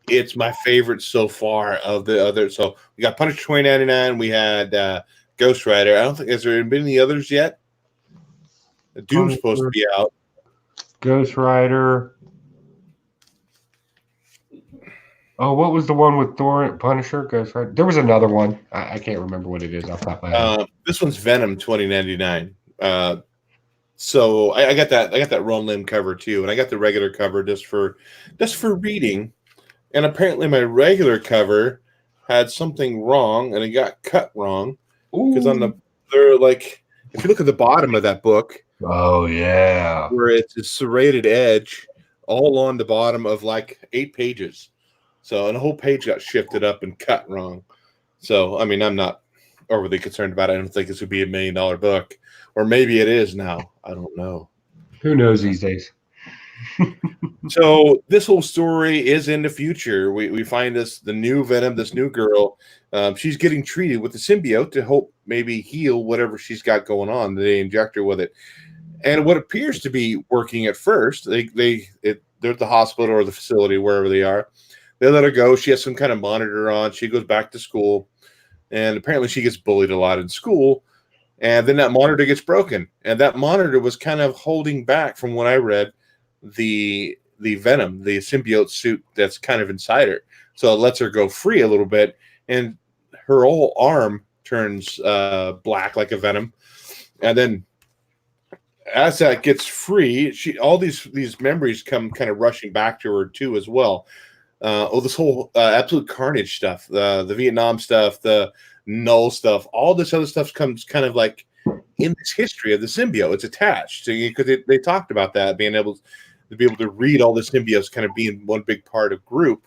It's my favorite so far of the other. So we got Punisher 2099. We had Ghost Rider. I don't think has there been any others yet. Doom's supposed to be out. Ghost Rider. Oh, what was the one with Thor, Punisher, Ghost Rider? There was another one. I can't remember what it is off the top of my head. This one's Venom 2099. So I got that Ron Lim cover too, and I got the regular cover just for reading. And apparently my regular cover had something wrong, and it got cut wrong. Because they're like, if you look at the bottom of that book, oh yeah, where it's a serrated edge all on the bottom of like 8 pages. So, and the whole page got shifted up and cut wrong. So, I mean, I'm not overly concerned about it. I don't think this would be $1 million book, or maybe it is now. I don't know. Who knows these days? So this whole story is in the future. We find the new Venom, this new girl. She's getting treated with the symbiote to hope maybe heal whatever she's got going on. They inject her with it, and what appears to be working at first, they're at the hospital or the facility, wherever they are. They let her go. She has some kind of monitor on. She goes back to school, and apparently she gets bullied a lot in school. And then that monitor gets broken, and that monitor was kind of holding back, from what I read, the Venom, the symbiote suit that's kind of inside her. So it lets her go free a little bit, and her whole arm turns black like a Venom. And then as that gets free, all these memories come kind of rushing back to her too as well. This whole absolute carnage stuff, the Vietnam stuff, the Null stuff, all this other stuff comes kind of like in this history of the symbiote. It's attached because they talked about that, being able to be able to read all the symbiotes kind of being one big part of group,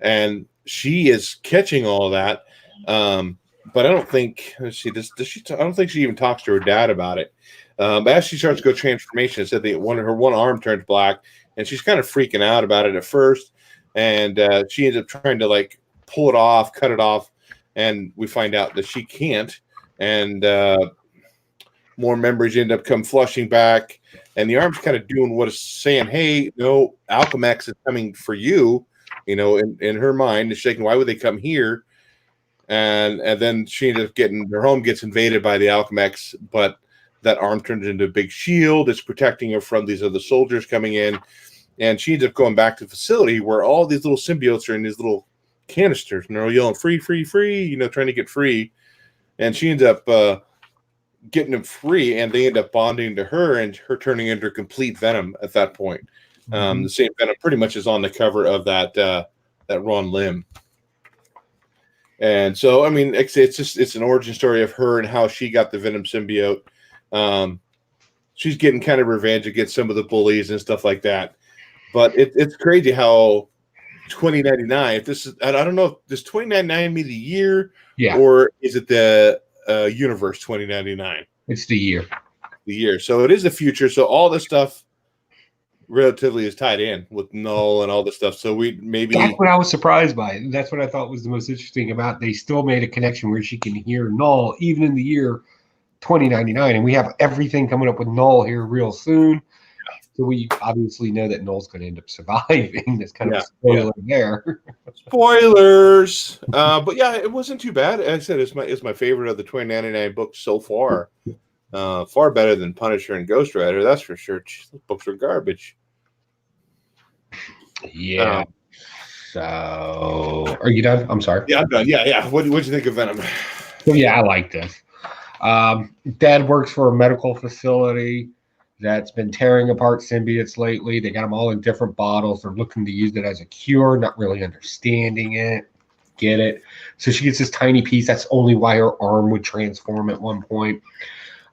and she is catching all of that. But I don't think I don't think she even talks to her dad about it. As she starts to go transformation, it said that her one arm turns black, and she's kind of freaking out about it at first, and she ends up trying to like pull it off, cut it off, and we find out that she can't, and more memories end up come flushing back, and the arm's kind of doing what it's saying, hey, no, Alchemax is coming for you, in her mind. Is shaking, why would they come here? And then she ends up her home gets invaded by the Alchemax, but that arm turns into a big shield. It's protecting her from these other soldiers coming in, and she ends up going back to the facility where all these little symbiotes are in these little canisters, and they're yelling free, free, free, trying to get free. And she ends up getting them free, and they end up bonding to her, and her turning into complete Venom at that point. The same Venom pretty much is on the cover of that Ron Lim. And so, I mean, it's an origin story of her and how she got the Venom symbiote. She's getting kind of revenge against some of the bullies and stuff like that. But it's crazy how 2099. If this is, I don't know, does 2099 mean the year, or is it the universe 2099? It's the year. The year. So it is the future. So all this stuff relatively is tied in with Null and all this stuff. So that's what I was surprised by. That's what I thought was the most interesting about. They still made a connection where she can hear Null even in the year 2099, and we have everything coming up with Null here real soon. So we obviously know that Null's going to end up surviving. That's kind of a spoiler there. Spoilers. But yeah, it wasn't too bad. As I said, it's my favorite of the 2099 books so far. Far better than Punisher and Ghost Rider, that's for sure. Those books are garbage. Yeah. So, are you done? I'm sorry. Yeah, I'm done. Yeah. What'd you think of Venom? Well, yeah, I like this. Dad works for a medical facility that's been tearing apart symbiotes lately. They got them all in different bottles. They're looking to use it as a cure, not really understanding it. Get it? So she gets this tiny piece. That's only why her arm would transform at one point.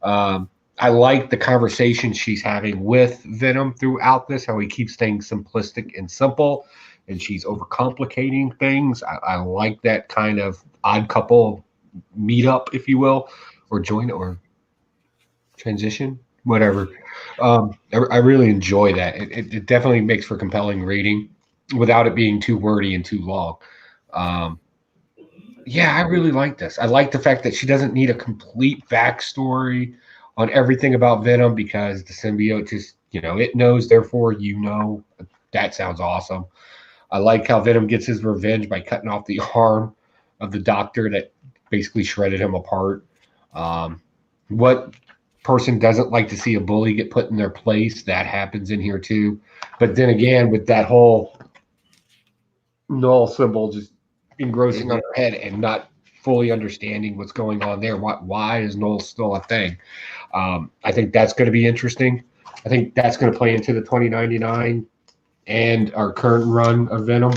I like the conversation she's having with Venom throughout this, how he keeps things simplistic and simple, and she's overcomplicating things. I like that kind of odd couple meetup, if you will, or join or transition, whatever. I really enjoy that. It definitely makes for compelling reading without it being too wordy and too long. Yeah, I really like this. I like the fact that she doesn't need a complete backstory on everything about Venom because the symbiote just, it knows, therefore That sounds awesome. I like how Venom gets his revenge by cutting off the arm of the doctor that basically shredded him apart. What person doesn't like to see a bully get put in their place? That happens in here too. But then again, with that whole Null symbol just engrossing on her head and not fully understanding what's going on there. Why is Null still a thing? I think that's going to be interesting. I think that's going to play into the 2099 and our current run of Venom.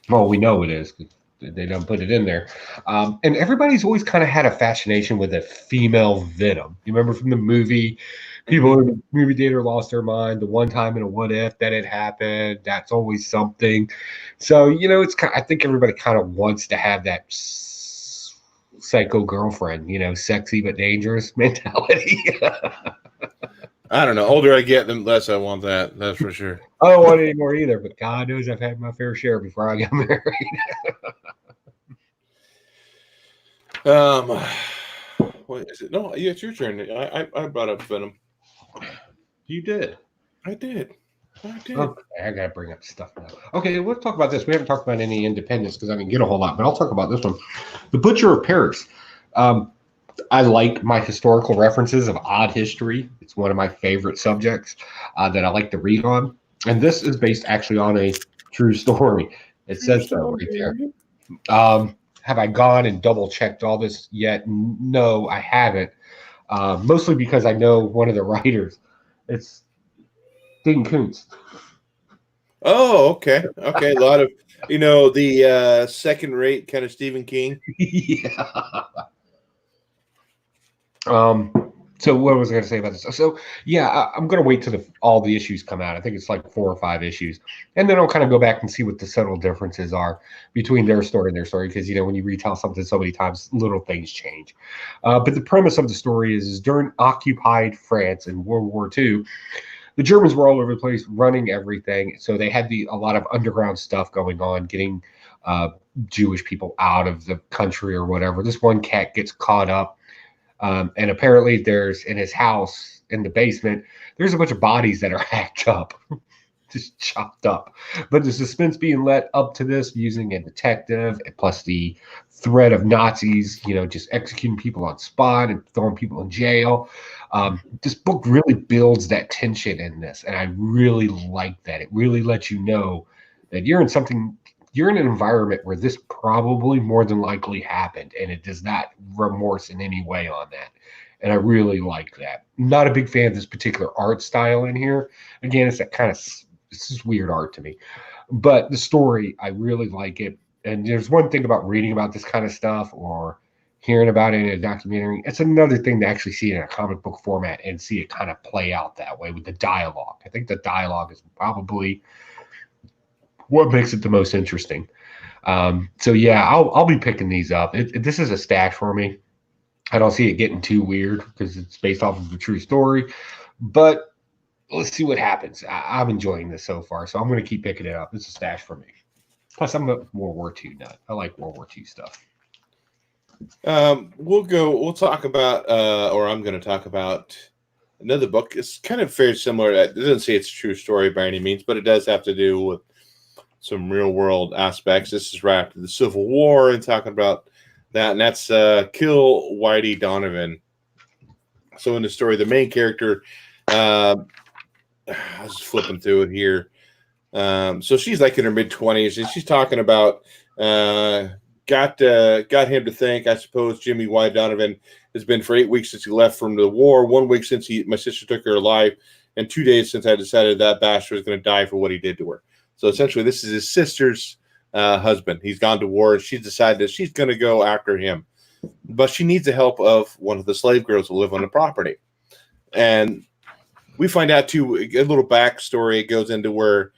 Well, we know it is. they don't put it in there. And everybody's always kind of had a fascination with a female Venom. You remember from the movie, people in the movie theater lost their mind. The one time in a what if that it happened, that's always something. So, it's kind of, I think everybody kind of wants to have that psycho girlfriend, sexy but dangerous mentality. I don't know. Older I get, the less I want that. That's for sure. I don't want it anymore either, but God knows I've had my fair share before I got married. What is it? No, yeah, it's your turn. I brought up Venom. You did. I did. Okay, I gotta bring up stuff now. Okay, let's talk about this. We haven't talked about any independence because I didn't get a whole lot, but I'll talk about this one. The Butcher of Paris. I like my historical references of odd history. It's one of my favorite subjects that I like to read on. And this is based actually on a true story. It says so right there. Have I gone and double checked all this yet? No, I haven't. Mostly because I know one of the writers. It's Dean Koontz. Oh, okay. A lot of, the second-rate kind of Stephen King. Yeah. So what was I going to say about this? So yeah, I'm going to wait till all the issues come out. I think it's like 4 or 5 issues, and then I'll kind of go back and see what the subtle differences are between their story and their story. Because when you retell something so many times, little things change. But the premise of the story is during occupied France in World War II, the Germans were all over the place, running everything. So they had a lot of underground stuff going on, getting Jewish people out of the country or whatever. This one cat gets caught up. And apparently there's in his house in the basement, there's a bunch of bodies that are hacked up, just chopped up. But the suspense being led up to this using a detective, and plus the threat of Nazis, just executing people on spot and throwing people in jail. This book really builds that tension in this. And I really like that. It really lets you know that you're in an environment where this probably more than likely happened, and it does not remorse in any way on that. And I really like that. Not a big fan of this particular art style in here. Again, it's that kind of, this is weird art to me. But the story, I really like it. And there's one thing about reading about this kind of stuff or hearing about it in a documentary. It's another thing to actually see it in a comic book format and see it kind of play out that way with the dialogue. I think the dialogue is probably what makes it the most interesting. So yeah, I'll be picking these up. This is a stash for me. I don't see it getting too weird because it's based off of a true story, but let's see what happens. I'm enjoying this so far, so I'm going to keep picking it up. It's a stash for me. Plus, I'm a World War II nut. I like World War II stuff. We'll talk about, or I'm going to talk about another book. It's kind of very similar. It doesn't say it's a true story by any means, but it does have to do with some real world aspects. This is right after the Civil War and talking about that, and that's Kill Whitey Donovan. So in the story, the main character, I was just flipping through it here. So she's like in her mid-20s, and she's talking about got him to think, I suppose, Jimmy White Donovan has been for 8 weeks since he left from the war, 1 week since my sister took her alive, and 2 days since I decided that bastard was going to die for what he did to her. So essentially, this is his sister's husband. He's gone to war. She's decided that she's going to go after him. But she needs the help of one of the slave girls who live on the property. And we find out, too, a little backstory. It goes into where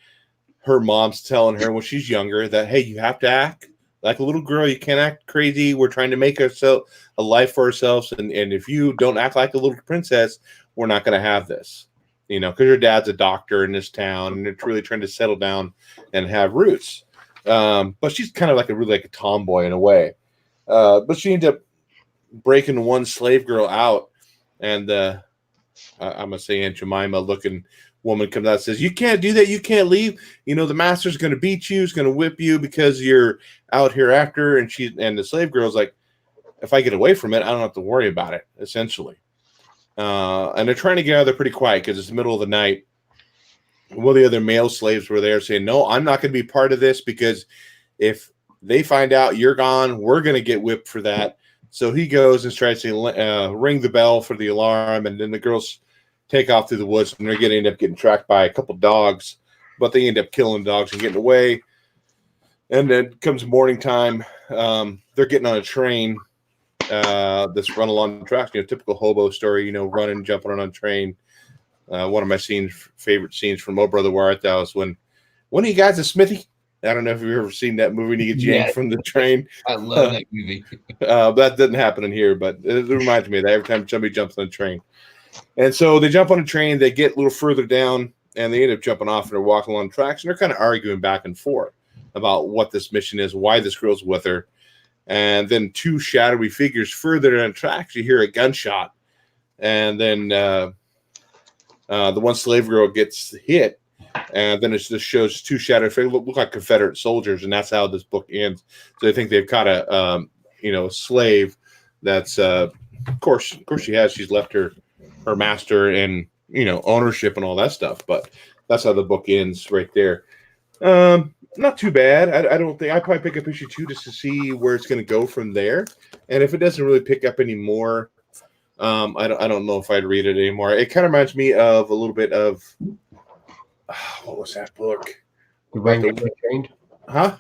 her mom's telling her when she's younger that, hey, you have to act like a little girl. You can't act crazy. We're trying to make ourselves a life for ourselves. And if you don't act like a little princess, we're not going to have this. Because her dad's a doctor in this town, and they're really trying to settle down and have roots. But she's kind of like a tomboy in a way. But she ended up breaking one slave girl out, and I'm gonna say Aunt Jemima looking woman comes out and says, "You can't do that. You can't leave. The master's gonna beat you. He's gonna whip you because you're out here after." And the slave girl's like, "If I get away from it, I don't have to worry about it." Essentially. And they're trying to get out of there pretty quiet because it's the middle of the night. One of the other male slaves were there saying, "No, I'm not going to be part of this because if they find out you're gone, we're going to get whipped for that." So he goes and tries to ring the bell for the alarm, and then the girls take off through the woods, and they're going to end up getting tracked by a couple dogs, but they end up killing the dogs and getting away. And then comes morning time. They're getting on a train that's run along the tracks. Typical hobo story, running, jumping on a train. One of my favorite scenes from Oh Brother, Where Art Thou was when one of you guys is Smithy. I don't know if you've ever seen that movie and you get yanked from the train. I love that movie. That doesn't happen in here, but it reminds me of that every time somebody jumps on a train. And so they jump on a train, they get a little further down, and they end up jumping off and they're walking along the tracks, and they're kind of arguing back and forth about what this mission is, why this girl's with her. And then two shadowy figures further down the tracks, you hear a gunshot. And then the one slave girl gets hit. And then it just shows two shadowy figures look like Confederate soldiers, and that's how this book ends. So I think they've caught a slave that's of course she's left her master and ownership and all that stuff. But that's how the book ends right there. Not too bad. I don't think I'd probably pick up issue 2 just to see where it's going to go from there. And if it doesn't really pick up anymore, I don't know if I'd read it anymore. It kind of reminds me of a little bit of what was that book? Django Unchained? Huh?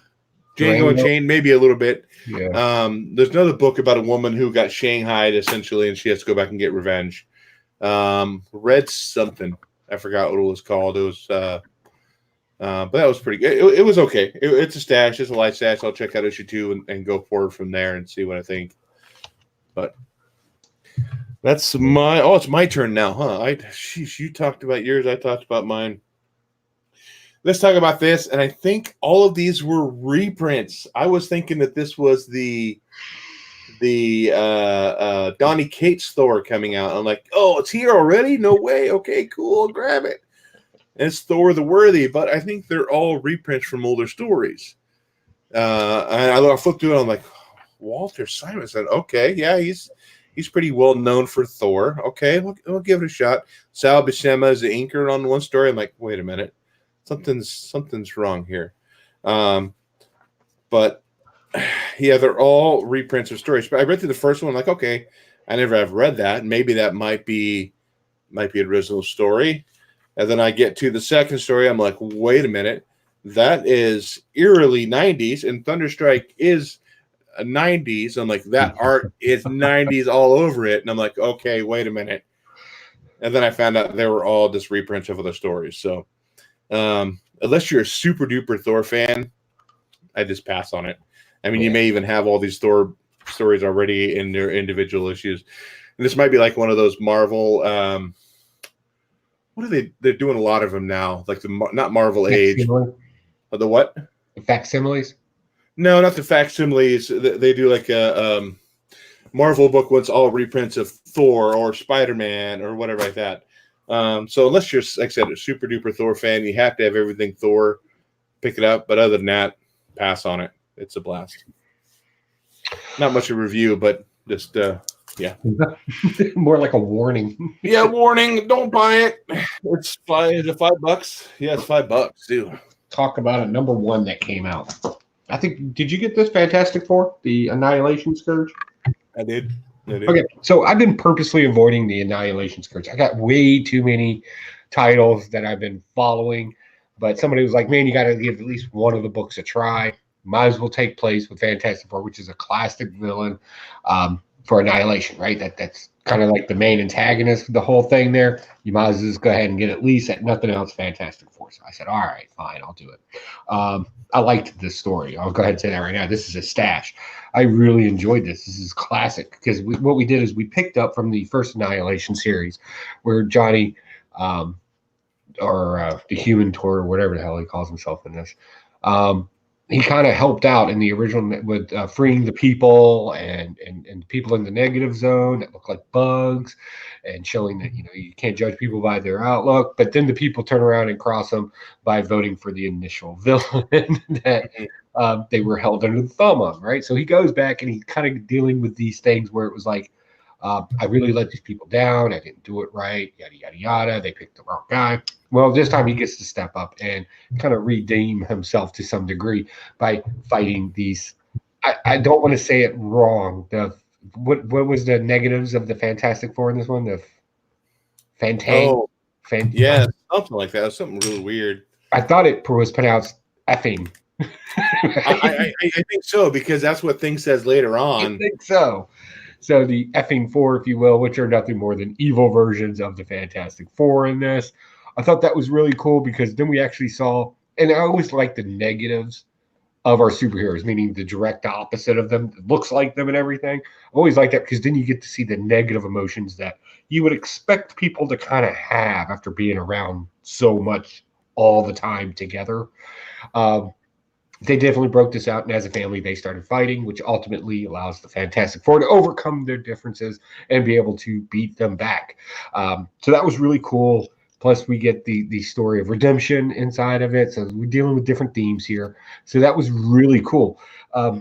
Django Unchained, maybe a little bit. Yeah. There's another book about a woman who got shanghaied essentially, and she has to go back and get revenge. Read something. I forgot what it was called. It was, but that was pretty good. It was okay. It's a stash. It's a light stash. I'll check out issue 2 and go forward from there and see what I think. But that's it's my turn now, huh? You talked about yours. I talked about mine. Let's talk about this. And I think all of these were reprints. I was thinking that this was the Donny Cates Thor coming out. I'm like, oh, it's here already? No way. Okay, cool. I'll grab it. And it's Thor the Worthy, but I think they're all reprints from older stories. And I flipped through it. I'm like, Walter Simonson. Okay, yeah, he's pretty well known for Thor. Okay, we'll give it a shot. Sal Buscema is the inker on one story. I'm like, wait a minute, something's wrong here. But yeah, they're all reprints of stories. But I read through the first one. I'm like, okay, I never have read that. Maybe that might be an original story. And then I get to the second story. I'm like, wait a minute, that is eerily 90s, and Thunderstrike is 90s. I'm like, that art is 90s all over it. And I'm like, okay, wait a minute. And then I found out they were all just reprints of other stories. So unless you're a super duper Thor fan, I just pass on it. I mean, you may even have all these Thor stories already in their individual issues. And this might be like one of those Marvel, what are they? They're doing a lot of them now, like not Marvel Age. The what? The facsimiles? No, not the facsimiles. They do like a Marvel book once all reprints of Thor or Spider-Man or whatever like that. So unless you're, like I said, a super duper Thor fan, you have to have everything Thor. Pick it up, but other than that, pass on it. It's a blast. Not much of a review, but just yeah. More like a warning. Yeah, warning. Don't buy it. It's $5. Yeah, it's $5 too. Talk about a number 1 that came out. I think. Did you get this Fantastic Four, the Annihilation Scourge? I did. Okay, so I've been purposely avoiding the Annihilation Scourge. I got way too many titles that I've been following, but somebody was like, "Man, you got to give at least one of the books a try." Might as well take place with Fantastic Four, which is a classic villain for Annihilation, right? That's kind of like the main antagonist of the whole thing there. You might as well just go ahead and get at least at nothing else Fantastic Four. So I said, all right, fine, I'll do it. I liked this story. I'll go ahead and say that right now. This is a stash. I really enjoyed this. This is classic because what we did is we picked up from the first Annihilation series where Johnny or the Human Torch or whatever the hell he calls himself in this, he kind of helped out in the original with freeing the people and people in the negative zone that look like bugs and showing that, you can't judge people by their outlook. But then the people turn around and cross them by voting for the initial villain that they were held under the thumb of, right? So he goes back and he's kind of dealing with these things where it was like, I really let these people down. I didn't do it right, yada, yada, yada. They picked the wrong guy. Well, this time he gets to step up and kind of redeem himself to some degree by fighting these. I don't want to say it wrong. What was the negatives of the Fantastic Four in this one? The yeah, something like that. Something really weird. I thought it was pronounced effing. I think so, because that's what Thing says later on. I think so. So the effing four, if you will, which are nothing more than evil versions of the Fantastic Four in this. I thought that was really cool because then we actually saw, and I always like the negatives of our superheroes, meaning the direct opposite of them, looks like them and everything. I always like that because then you get to see the negative emotions that you would expect people to kind of have after being around so much all the time together. They definitely broke this out, and as a family, they started fighting, which ultimately allows the Fantastic Four to overcome their differences and be able to beat them back. So that was really cool. Plus, we get the story of redemption inside of it. So we're dealing with different themes here. So that was really cool.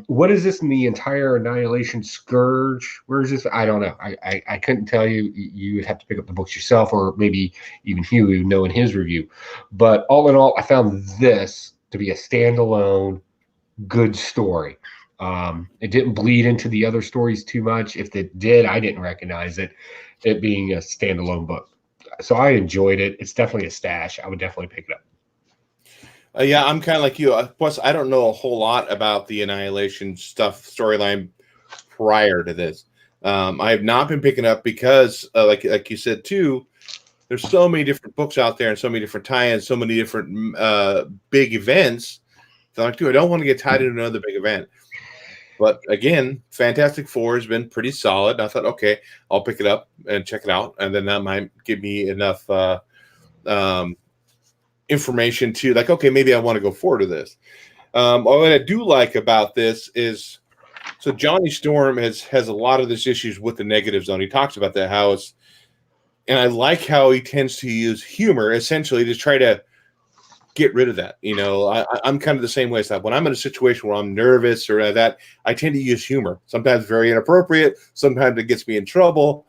What is this in the entire Annihilation Scourge? Where is this? I don't know. I couldn't tell you. You would have to pick up the books yourself, or maybe even Hugh would know in his review. But all in all, I found this to be a standalone good story. It didn't bleed into the other stories too much. If it did, I didn't recognize it being a standalone book. So I enjoyed it. It's definitely a stash. I would definitely pick it up. Yeah, I'm kind of like you. Plus, I don't know a whole lot about the Annihilation stuff storyline prior to this. I have not been picking up because, like you said too, there's so many different books out there and so many different tie-ins, so many different big events. So I'm like, dude, I don't want to get tied into another big event. But again, Fantastic Four has been pretty solid. I thought, okay, I'll pick it up and check it out, and then that might give me enough information to like, okay, maybe I want to go forward with this. What I do like about this is, so Johnny Storm has a lot of this issues with the negative zone. He talks about that, how it's, and I like how he tends to use humor essentially to try to get rid of that. You know, I'm kind of the same way. So when I'm in a situation where I'm nervous or that, I tend to use humor. Sometimes very inappropriate. Sometimes it gets me in trouble.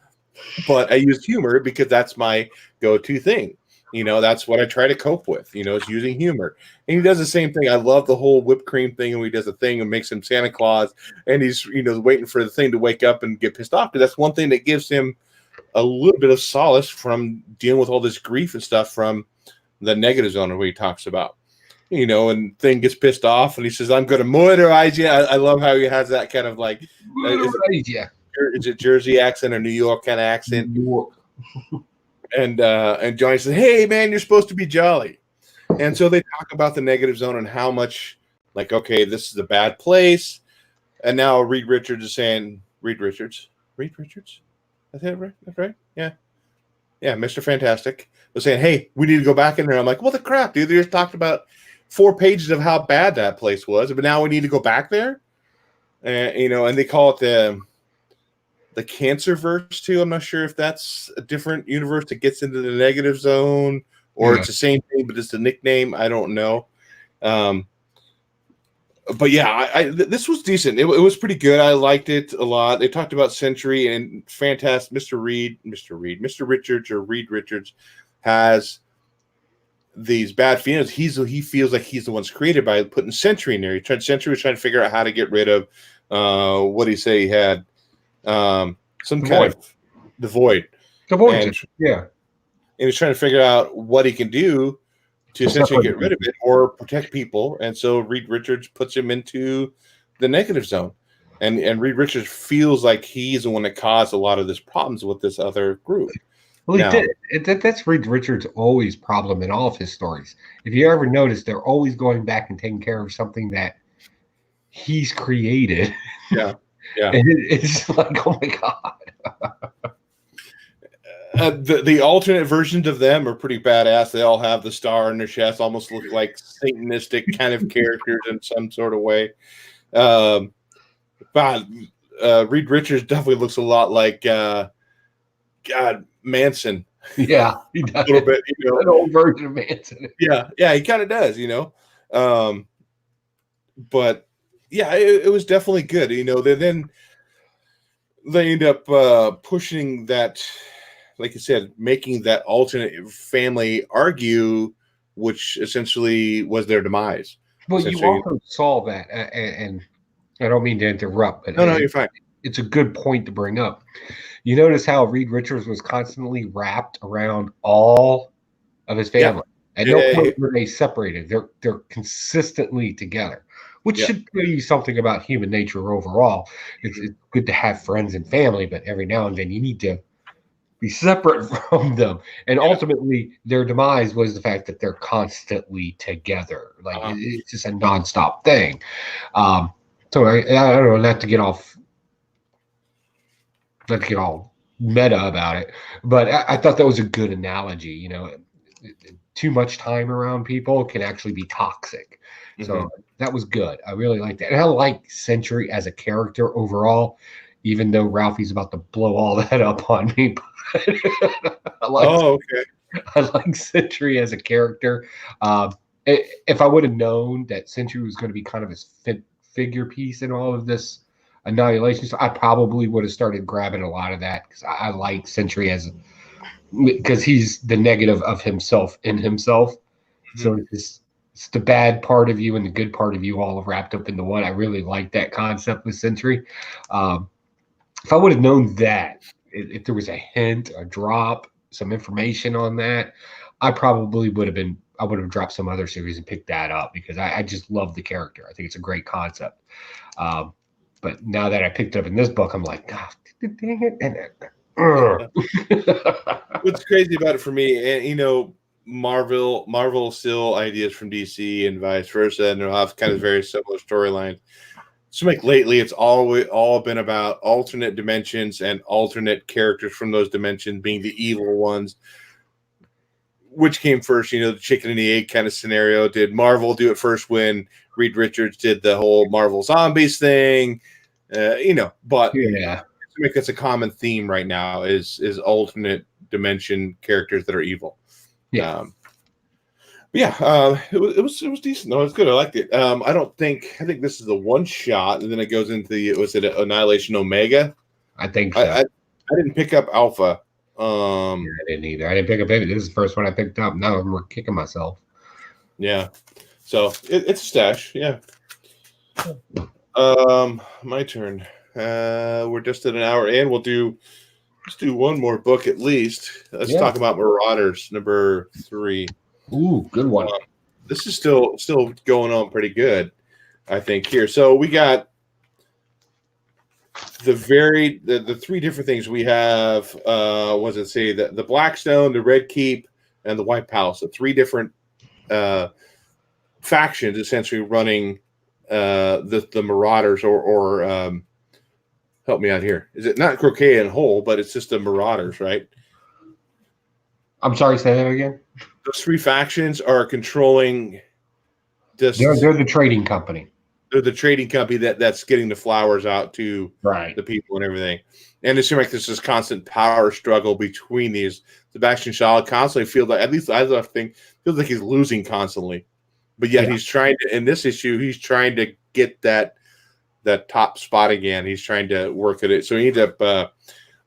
But I use humor because that's my go-to thing. You know, that's what I try to cope with, you know, is using humor. And he does the same thing. I love the whole whipped cream thing. And he does a thing and makes him Santa Claus. And he's, you know, waiting for the thing to wake up and get pissed off. Because that's one thing that gives him a little bit of solace from dealing with all this grief and stuff from the negative zone where he talks about, you know, and thing gets pissed off and he says, I'm going to murderize you. I love how he has that kind of like, is it Jersey accent or New York kind of accent? And Johnny says, hey, man, you're supposed to be jolly. And so they talk about the negative zone and how much like, okay, this is a bad place. And now Reed Richards is saying, Reed Richards? That's it, right? That's right. Yeah. Yeah. Mr. Fantastic was saying, hey, we need to go back in there. I'm like, what the crap, dude? They just talked about 4 pages of how bad that place was, but now we need to go back there. You know, and they call it the Cancer Verse too. I'm not sure if that's a different universe that gets into the negative zone or it's the same thing, but it's a nickname. I don't know. But yeah, this was decent. It was pretty good. I liked it a lot. They talked about Century and fantastic. Mr. Richards or Reed Richards has these bad feelings. He feels like he's the one's created by putting Century in there. Century was trying to figure out how to get rid of what did he say he had some kind of the void. The void, yeah. And he's trying to figure out what he can do to essentially get rid of it or protect people. And so Reed Richards puts him into the negative zone. And Reed Richards feels like he's the one that caused a lot of this problems with this other group. Well, he did. That's Reed Richards' always problem in all of his stories. If you ever notice, they're always going back and taking care of something that he's created. Yeah. Yeah. And it's like, oh my God. The alternate versions of them are pretty badass. They all have the star in their chest, almost look like Satanistic kind of characters in some sort of way. But Reed Richards definitely looks a lot like God Manson. Yeah, he does. A little bit, you know, an old version of Manson. Yeah, he kind of does, you know. But yeah, it was definitely good. You know, then they end up pushing that. Like I said, making that alternate family argue, which essentially was their demise. Well, you also saw that, and I don't mean to interrupt, but no, you're fine. It's a good point to bring up. You notice how Reed Richards was constantly wrapped around all of his family. At no point were they separated. They're consistently together, which should tell you something about human nature overall. It's good to have friends and family, but every now and then you need to be separate from them. And ultimately, their demise was the fact that they're constantly together. Like it's just a nonstop thing. So I don't know, not to get all meta about it, but I thought that was a good analogy. You know, too much time around people can actually be toxic. So that was good. I really liked that. And I like Sentry as a character overall, even though Ralphie's about to blow all that up on me. I like Sentry as a character. If I would have known that Sentry was going to be kind of his figure piece in all of this Annihilation, so I probably would have started grabbing a lot of that because I like Sentry because he's the negative of himself in himself. So it's the bad part of you and the good part of you all wrapped up into one. I really like that concept with Sentry. If I would have known that, if there was a hint, a drop, some information on that, I would have dropped some other series and picked that up because I just love the character. I think it's a great concept. But now that I picked it up in this book, I'm like, God, dang it. What's crazy about it for me, and you know, Marvel still ideas from DC and vice versa, and they'll have kind of very similar storylines. So like lately, it's all been about alternate dimensions and alternate characters from those dimensions being the evil ones. Which came first, you know, the chicken and the egg kind of scenario? Did Marvel do it first when Reed Richards did the whole Marvel Zombies thing? You know, but I think that's a common theme right now is alternate dimension characters that are evil. It was decent. No, it was good. I liked it. I think this is the one shot, and then it goes into was it Annihilation Omega? I think so. I didn't pick up Alpha. I didn't either. I didn't pick up any. This is the first one I picked up. Now I'm kicking myself. Yeah. So it's a stash. Yeah. My turn. We're just at an hour in. Let's do one more book at least. Let's talk about Marauders number 3. Ooh, good one. This is still going on pretty good, I think, here. So we got the 3 different things we have. What does it say? The Blackstone, the Red Keep, and the White Palace. The 3 different factions essentially running the Marauders or help me out here. Is it not Croquet and Hole, but it's just the Marauders, right? I'm sorry, say that again. Those 3 factions are controlling this. They're the trading company. They're the trading company that's getting the flowers out to the people and everything. And it seems like there's this constant power struggle between these. Sebastian Shaw constantly feels like, at least I think, feels like he's losing constantly. But yet he's trying to, in this issue, he's trying to get that top spot again. He's trying to work at it. So he ends up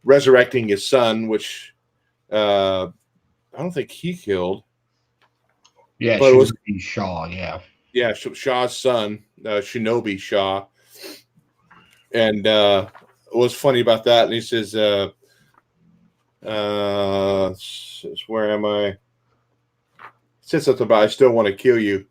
resurrecting his son, which I don't think he killed. Yeah, but it was Shaw, Yeah, Shaw's son, Shinobi Shaw. And what's funny about that, and he says, where am I? He said something about, I still want to kill you,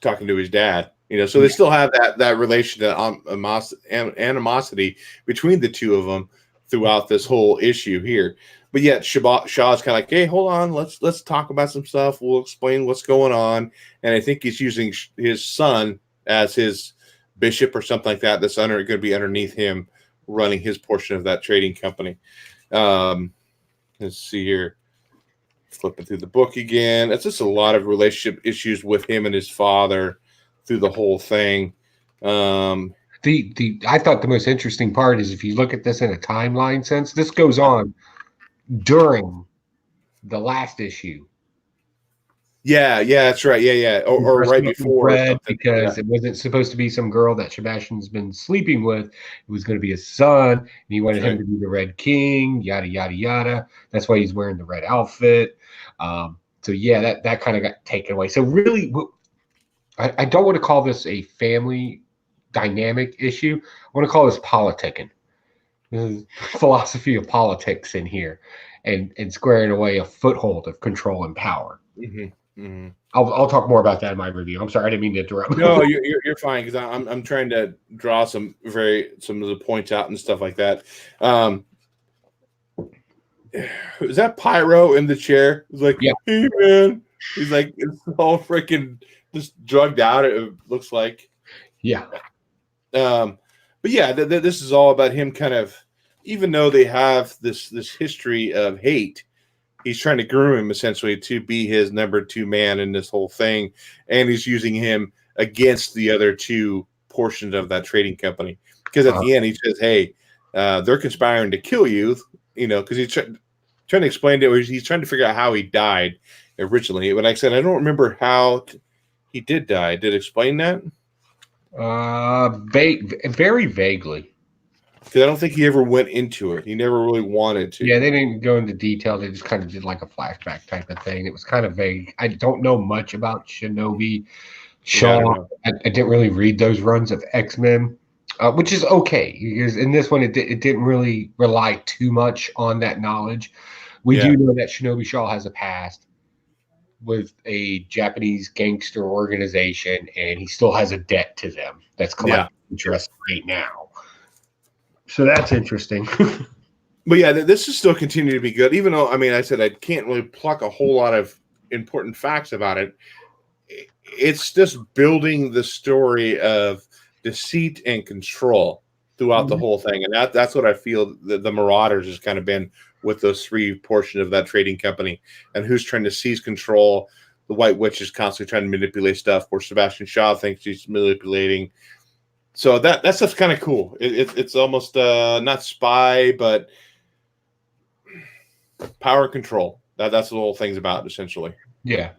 talking to his dad. You know, so they still have that relation, that animosity between the two of them throughout this whole issue here. But yet Shaw's kind of like, hey, hold on, let's talk about some stuff. We'll explain what's going on. And I think he's using his son as his bishop or something like that. That's going to be underneath him, running his portion of that trading company. Let's see here. Flipping through the book again. It's just a lot of relationship issues with him and his father through the whole thing. I thought the most interesting part is if you look at this in a timeline sense, this goes on during the last issue. Yeah, that's right. Yeah. Or right before. Because it wasn't supposed to be some girl that Sebastian's been sleeping with. It was going to be his son, and he wanted him to be the Red King, yada, yada, yada. That's why he's wearing the red outfit. So, yeah, that kind of got taken away. So, really, I don't want to call this a family dynamic issue. I want to call this politicking. There's philosophy of politics in here and squaring away a foothold of control and power. Mm-hmm. Mhm. I'll talk more about that in my review. I'm sorry, I didn't mean to interrupt. No, you're fine because I'm trying to draw some of the points out and stuff like that. Is that Pyro in the chair? He's like, Yeah. hey man. He's like, it's all freaking just drugged out. It looks like. Yeah. But yeah, this is all about him kind of, even though they have this history of hate, he's trying to groom him essentially to be his number 2 man in this whole thing, and he's using him against the other 2 portions of that trading company. Because at the end, he says, "Hey, they're conspiring to kill you," because he's trying to explain to it. He's trying to figure out how he died originally. But like I said, I don't remember how he did die. Did it explain that? Very vaguely. Because I don't think he ever went into it. He never really wanted to. Yeah, they didn't go into detail. They just kind of did like a flashback type of thing. It was kind of vague. I don't know much about Shinobi Shaw. I didn't really read those runs of X-Men, which is okay. Because in this one, it didn't really rely too much on that knowledge. We do know that Shinobi Shaw has a past with a Japanese gangster organization, and he still has a debt to them that's collecting interest right now. So that's interesting. But yeah, this is still continuing to be good, even though, I mean, I said I can't really pluck a whole lot of important facts about it. It's just building the story of deceit and control throughout the whole thing. And that's what I feel the Marauders has kind of been with those 3 portions of that trading company, and who's trying to seize control. The White Witch is constantly trying to manipulate stuff, where Sebastian Shaw thinks he's manipulating. So that stuff's kind of cool. It's almost not spy, but power and control. That's what the whole thing's about, essentially. Yeah.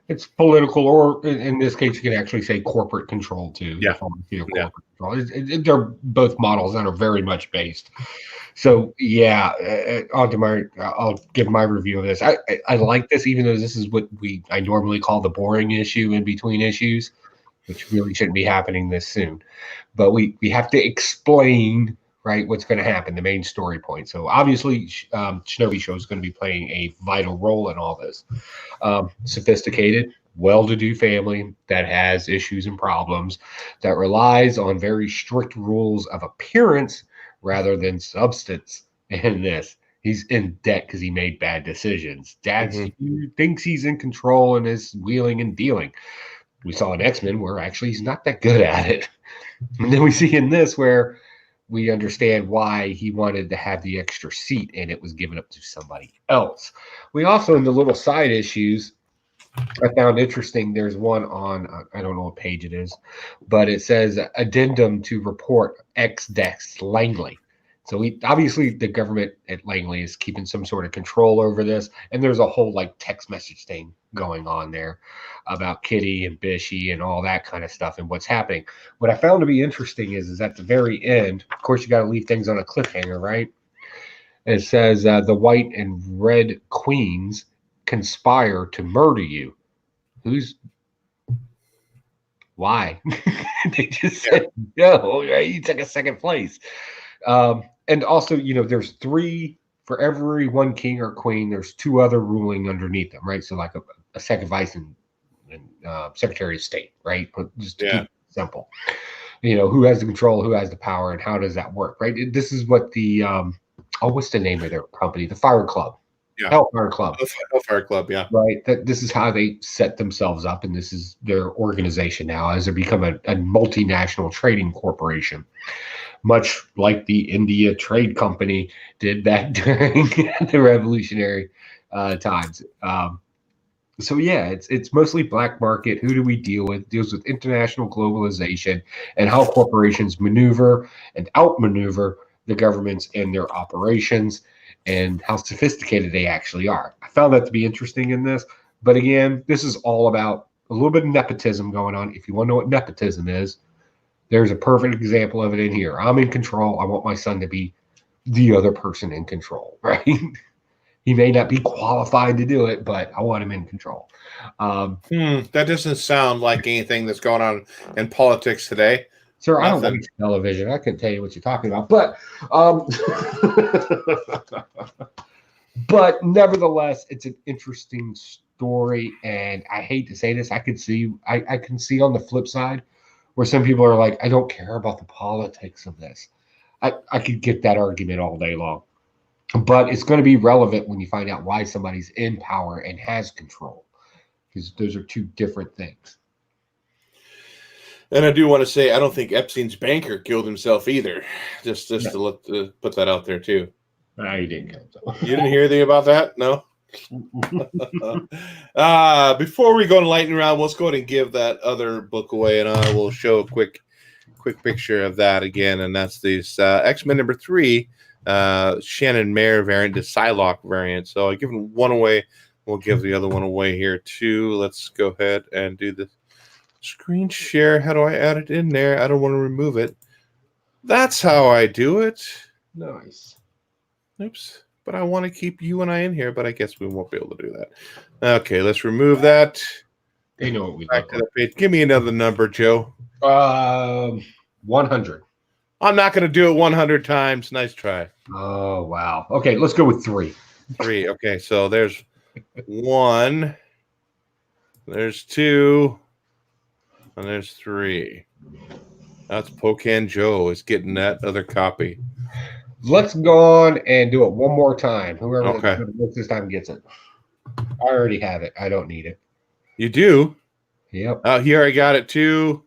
It's political, or in this case, you can actually say corporate control too. Yeah. Corporate control. They're both models that are very much based. So yeah, I'll give my review of this. I like this, even though this is what I normally call the boring issue in between issues, which really shouldn't be happening this soon. But we have to explain, right, what's going to happen, the main story point. So obviously, Shinobi Show is going to be playing a vital role in all this. Sophisticated, well-to-do family that has issues and problems, that relies on very strict rules of appearance rather than substance. In this, he's in debt because he made bad decisions. Dad thinks he's in control and is wheeling and dealing. We saw in X-Men where actually he's not that good at it. And then we see in this where we understand why he wanted to have the extra seat and it was given up to somebody else. We also, in the little side issues, I found interesting, there's one on, I don't know what page it is, but it says addendum to report X-Dex Langley. So obviously the government at Langley is keeping some sort of control over this, and there's a whole like text message thing going on there about Kitty and Bishy and all that kind of stuff and what's happening. What I found to be interesting is at the very end, of course, you got to leave things on a cliffhanger, right? It says the White and Red Queens conspire to murder you. Why? They just said no, right? You took a second place. And also, there's 3 for every one king or queen. There's 2 other ruling underneath them, right? So like a second vice and secretary of state, right? Just to keep it simple. Who has the control, who has the power, and how does that work, right? This is what the what's the name of their company? The Fire Club. Yeah. Hellfire Club. Hellfire Club, yeah. Right. This is how they set themselves up, and this is their organization now as they become a multinational trading corporation, much like the India Trade Company did back during the revolutionary times. So yeah, it's mostly black market. Who do we deal with? It deals with international globalization and how corporations maneuver and outmaneuver the governments in their operations, and how sophisticated they actually are. I found that to be interesting in this. But again, this is all about a little bit of nepotism going on. If you want to know what nepotism is, there's a perfect example of it in here. I'm in control. I want my son to be the other person in control, right? He may not be qualified to do it, but I want him in control. That doesn't sound like anything that's going on in politics today. Sir, I don't watch television. I couldn't tell you what you're talking about. But nevertheless, it's an interesting story, and I hate to say this, I can see on the flip side where some people are like, I don't care about the politics of this. I could get that argument all day long. But it's going to be relevant when you find out why somebody's in power and has control, because those are two different things. And I do want to say, I don't think Epstein's banker killed himself either. Just to put that out there too. No, he didn't kill himself. You didn't hear anything about that? No. Before we go to lightning round, let's go ahead and give that other book away, and I will show a quick picture of that again. And that's this X-Men number 3, Shannon Mayer variant, the Psylocke variant. So I give one away. We'll give the other one away here too. Let's go ahead and do the screen share. How do I add it in there? I don't want to remove it. That's how I do it. Nice. Oops. But I want to keep you and I in here, but I guess we won't be able to do that. Okay, let's remove that. They know what we Back to the page. Give me another number, Joe. 100. I'm not going to do it 100 times. Nice try. Oh, wow. Okay, let's go with 3. 3. Okay, so there's 1. There's 2. And there's 3. That's Pocan Joe is getting that other copy. Let's go on and do it one more time. Whoever this time gets it. I already have it. I don't need it. You do? Yep. Here I got it too.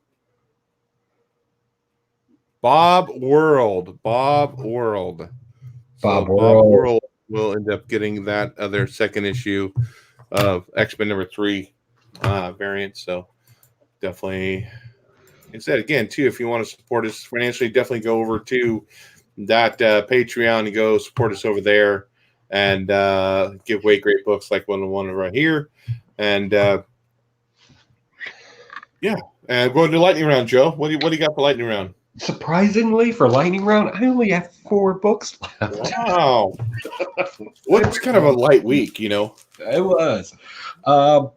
Bob World. Bob World will end up getting that other second issue of X-Men number 3 variant. So definitely, like I said again too, if you want to support us financially, definitely go over to that Patreon and go support us over there and give away great books like one right here. And and going to lightning round, Joe. What do you got for lightning round? Surprisingly, for lightning round, I only have 4 books left. Wow. What's kind of a light week, you know? It was.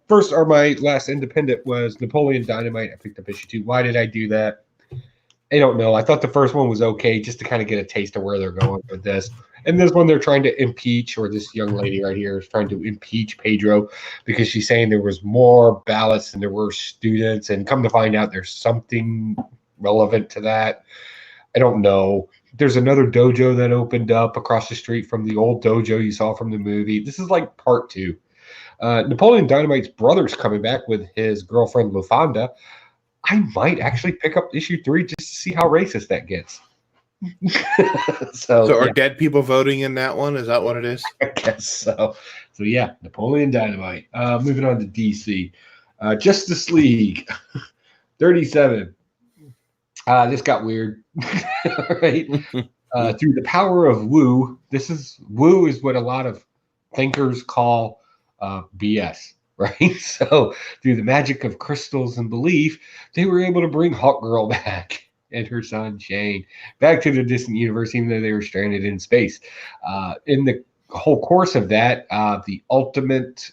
First, or my last independent was Napoleon Dynamite. I picked up issue 2. Why did I do that? I don't know. I thought the first one was okay, just to kind of get a taste of where they're going with this. And this one, they're trying to impeach, or this young lady right here is trying to impeach Pedro because she's saying there was more ballots than there were students. And come to find out, there's something relevant to that. I don't know. There's another dojo that opened up across the street from the old dojo you saw from the movie. This is like part 2. Napoleon Dynamite's brother's coming back with his girlfriend Lufanda. I might actually pick up issue 3 just to see how racist that gets. So are dead people voting in that one? Is that what it is? I guess so. So yeah, Napoleon Dynamite. Moving on to DC. Justice League 37. This got weird. Right? Through the power of Wu. Wu is what a lot of thinkers call BS. Right? So through the magic of crystals and belief, they were able to bring Hawkgirl back and her son Shane back to the distant universe, even though they were stranded in space. In the whole course of that, the ultimate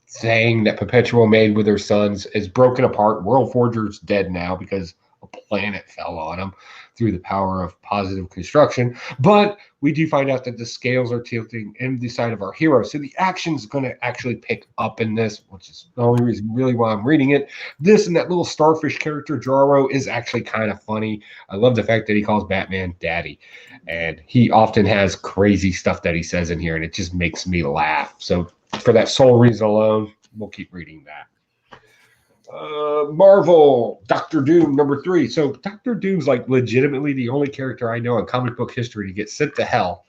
thing that Perpetual made with her sons is broken apart. World Forger's dead now because a planet fell on him through the power of positive construction. But we do find out that the scales are tilting in the side of our hero. So the action is going to actually pick up in this, which is the only reason really why I'm reading it. This and that little starfish character, Jaro, is actually kind of funny. I love the fact that he calls Batman Daddy. And he often has crazy stuff that he says in here, and it just makes me laugh. So for that sole reason alone, we'll keep reading that. Marvel, Doctor Doom, number 3. So Doctor Doom's like legitimately the only character I know in comic book history to get sent to hell.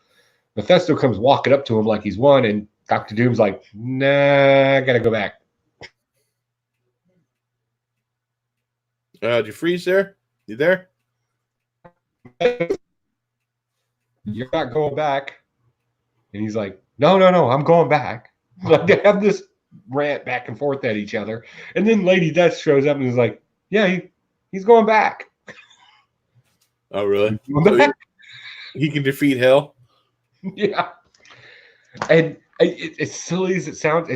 Mephisto comes walking up to him like he's won, and Doctor Doom's like, nah, I gotta go back. Did you freeze there? You there? You're not going back. And he's like, no, I'm going back. Like they have this rant back and forth at each other, and then Lady Death shows up and is like, yeah, he's going back. Oh really? He can defeat hell. Yeah. And as silly as it sounds,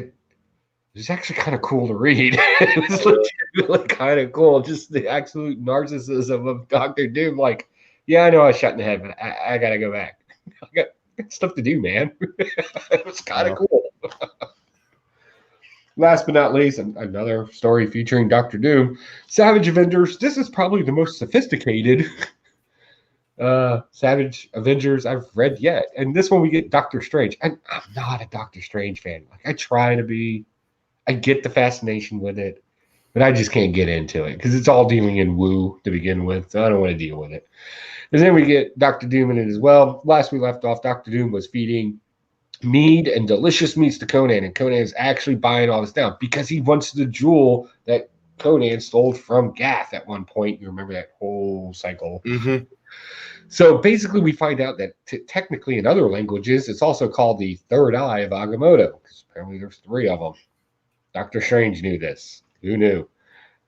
it's actually kind of cool to read. It was legitimately kind of cool, just the absolute narcissism of Doctor Doom. Like, yeah, I know I was shot in the head, but I gotta go back. I got stuff to do, man. It was kind of cool. Last but not least, another story featuring Doctor Doom. Savage Avengers. This is probably the most sophisticated Savage Avengers I've read yet. And this one we get Doctor Strange. I'm not a Doctor Strange fan. Like I try to be. I get the fascination with it, but I just can't get into it because it's all dealing in woo to begin with. So I don't want to deal with it. And then we get Doctor Doom in it as well. Last we left off, Doctor Doom was feeding mead and delicious meats to Conan, and Conan is actually buying all this down because he wants the jewel that Conan stole from Gath at one point. You remember that whole cycle. Mm-hmm. So basically, we find out that technically in other languages, it's also called the third eye of Agamotto, because apparently there's 3 of them. Doctor Strange knew this. Who knew?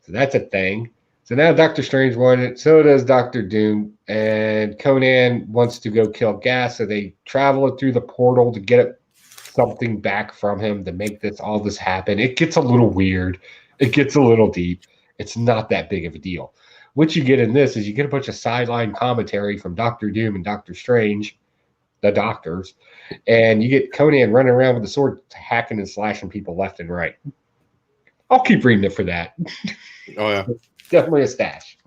So that's a thing. So now Doctor Strange wanted it. So does Doctor Doom. And Conan wants to go kill Gas. So they travel it through the portal to get something back from him to make all this happen. It gets a little weird. It gets a little deep. It's not that big of a deal. What you get in this is you get a bunch of sideline commentary from Doctor Doom and Doctor Strange, the doctors. And you get Conan running around with the sword hacking and slashing people left and right. I'll keep reading it for that. Oh, yeah. Definitely a stash.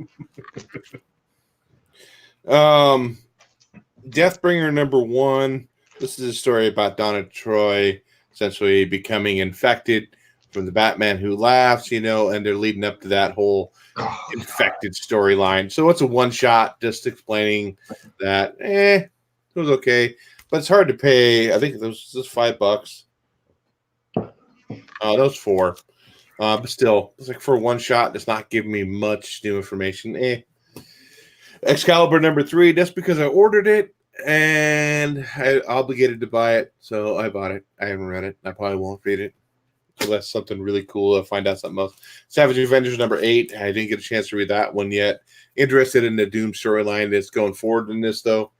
Deathbringer #1. This is a story about Donna Troy essentially becoming infected from the Batman Who Laughs, and they're leading up to that whole infected storyline. So it's a one-shot just explaining that, it was okay. But it's hard to pay. I think it was just $5. That was $4. But still, it's like for one shot, it's not giving me much new information. Excalibur #3, just because I ordered it and I obligated to buy it, so I bought it. I haven't read it. I probably won't read it. So that's something really cool. I'll find out something else. Savage Avengers #8. I didn't get a chance to read that one yet. Interested in the Doom storyline that's going forward in this, though.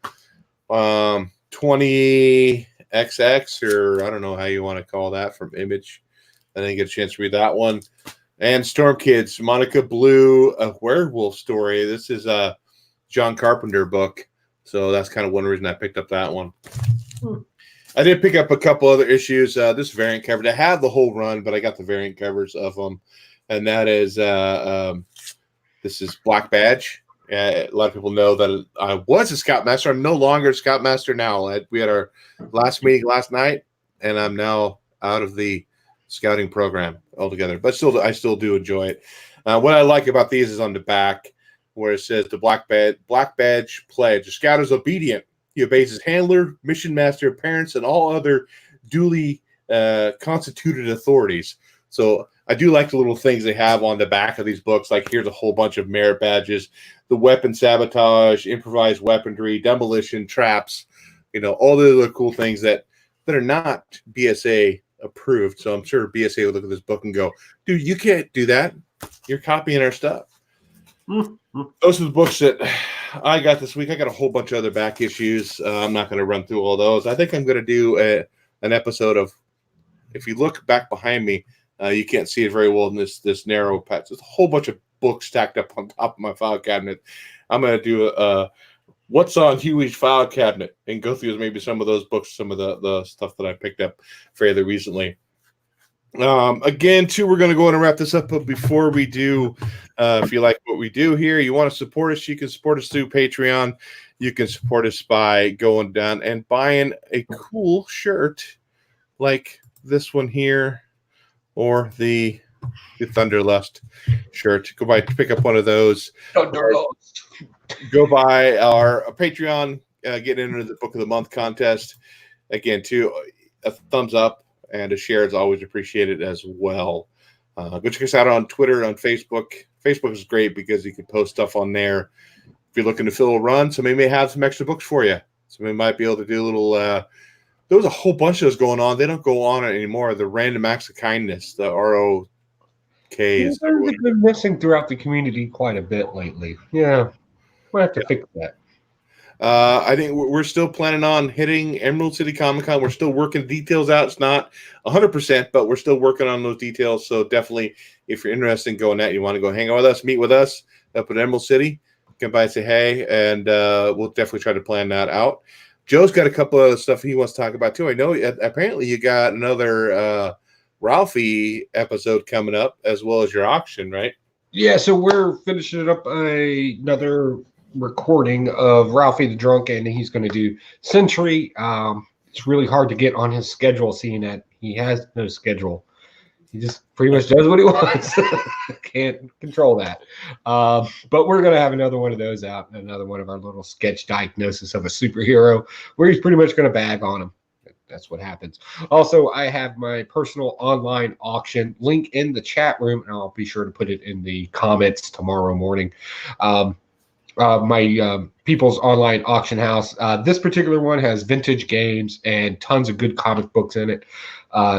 20XX, or I don't know how you want to call that, from Image. I didn't get a chance to read that one. And Storm Kids, Monica Blue, a werewolf story. This is a John Carpenter book. So that's kind of one reason I picked up that one. I did pick up a couple other issues. This variant cover. I have the whole run, but I got the variant covers of them. And that is, this is Black Badge. A lot of people know that I was a Scoutmaster. I'm no longer a Scoutmaster now. We had our last meeting last night, and I'm now out of the scouting program altogether, but I still do enjoy it. What I like about these is on the back where it says the Black Badge pledge. The scout is obedient. He obeys his handler, mission master, parents, and all other duly constituted authorities. So I do like the little things they have on the back of these books. Like here's a whole bunch of merit badges, the weapon sabotage, improvised weaponry, demolition, traps, all the other cool things that are not BSA approved. So I'm sure BSA would look at this book and go, dude, you can't do that. You're copying our stuff. Mm-hmm. Those are the books that I got this week. I got a whole bunch of other back issues. I'm not going to run through all those. I think I'm going to do an episode of, if you look back behind me, you can't see it very well in this narrow patch. There's a whole bunch of books stacked up on top of my file cabinet. I'm going to do what's on Huey's file cabinet and go through maybe some of those books, some of the stuff that I picked up fairly recently. Again, too, we're going to go in and wrap this up. But before we do, if you like what we do here, you want to support us, you can support us through Patreon. You can support us by going down and buying a cool shirt like this one here, or the Thunderlust shirt. Pick up one of those. Thunderlust. Go by our Patreon, get into the Book of the Month contest. Again, too, a thumbs up and a share is always appreciated as well. Go check us out on Twitter, on Facebook. Facebook is great because you can post stuff on there. If you're looking to fill a run, somebody may have some extra books for you. Somebody might be able to do a little. There was a whole bunch of those going on. They don't go on it anymore. The Random Acts of Kindness, the ROKs. They've been missing throughout the community quite a bit lately. Yeah. We'll have to fix that. I think we're still planning on hitting Emerald City Comic Con. We're still working details out. It's not 100%, but we're still working on those details. So definitely, if you're interested in going out, you want to go hang out with us, meet with us up at Emerald City, come by and say hey, and we'll definitely try to plan that out. Joe's got a couple of stuff he wants to talk about too. I know apparently you got another Ralphie episode coming up, as well as your auction, right? Yeah, so we're finishing up another recording of Ralphie the Drunk, and he's going to do Century. It's really hard to get on his schedule, seeing that he has no schedule. He just pretty much does what he wants. Can't control that. But we're going to have another one of those out, another one of our little sketch diagnosis of a superhero, where he's pretty much going to bag on him. That's what happens. Also, I have my personal online auction link in the chat room, and I'll be sure to put it in the comments tomorrow morning. My People's Online Auction House. This particular one has vintage games and tons of good comic books in it.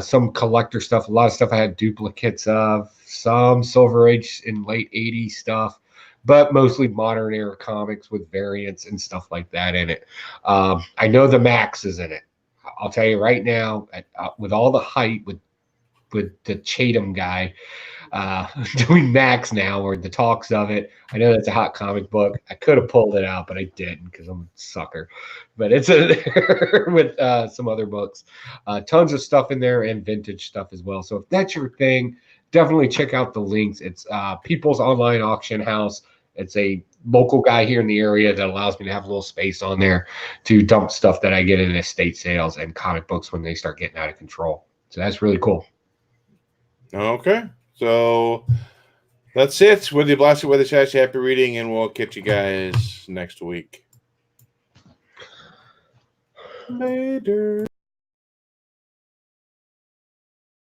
Some collector stuff, a lot of stuff I had duplicates of, some Silver Age and late 80s stuff, but mostly modern era comics with variants and stuff like that in it. I know the Max is in it. I'll tell you right now, with all the hype with the Chatham guy doing Max now, or the talks of it. I know that's a hot comic book. I could have pulled it out, but I didn't because I'm a sucker. But it's there with some other books. Tons of stuff in there and vintage stuff as well. So if that's your thing, definitely check out the links. It's People's Online Auction House. It's a local guy here in the area that allows me to have a little space on there to dump stuff that I get in estate sales and comic books when they start getting out of control. So that's really cool. Okay. So that's it. With you, blast it with a chat, happy reading, and we'll catch you guys next week. Later.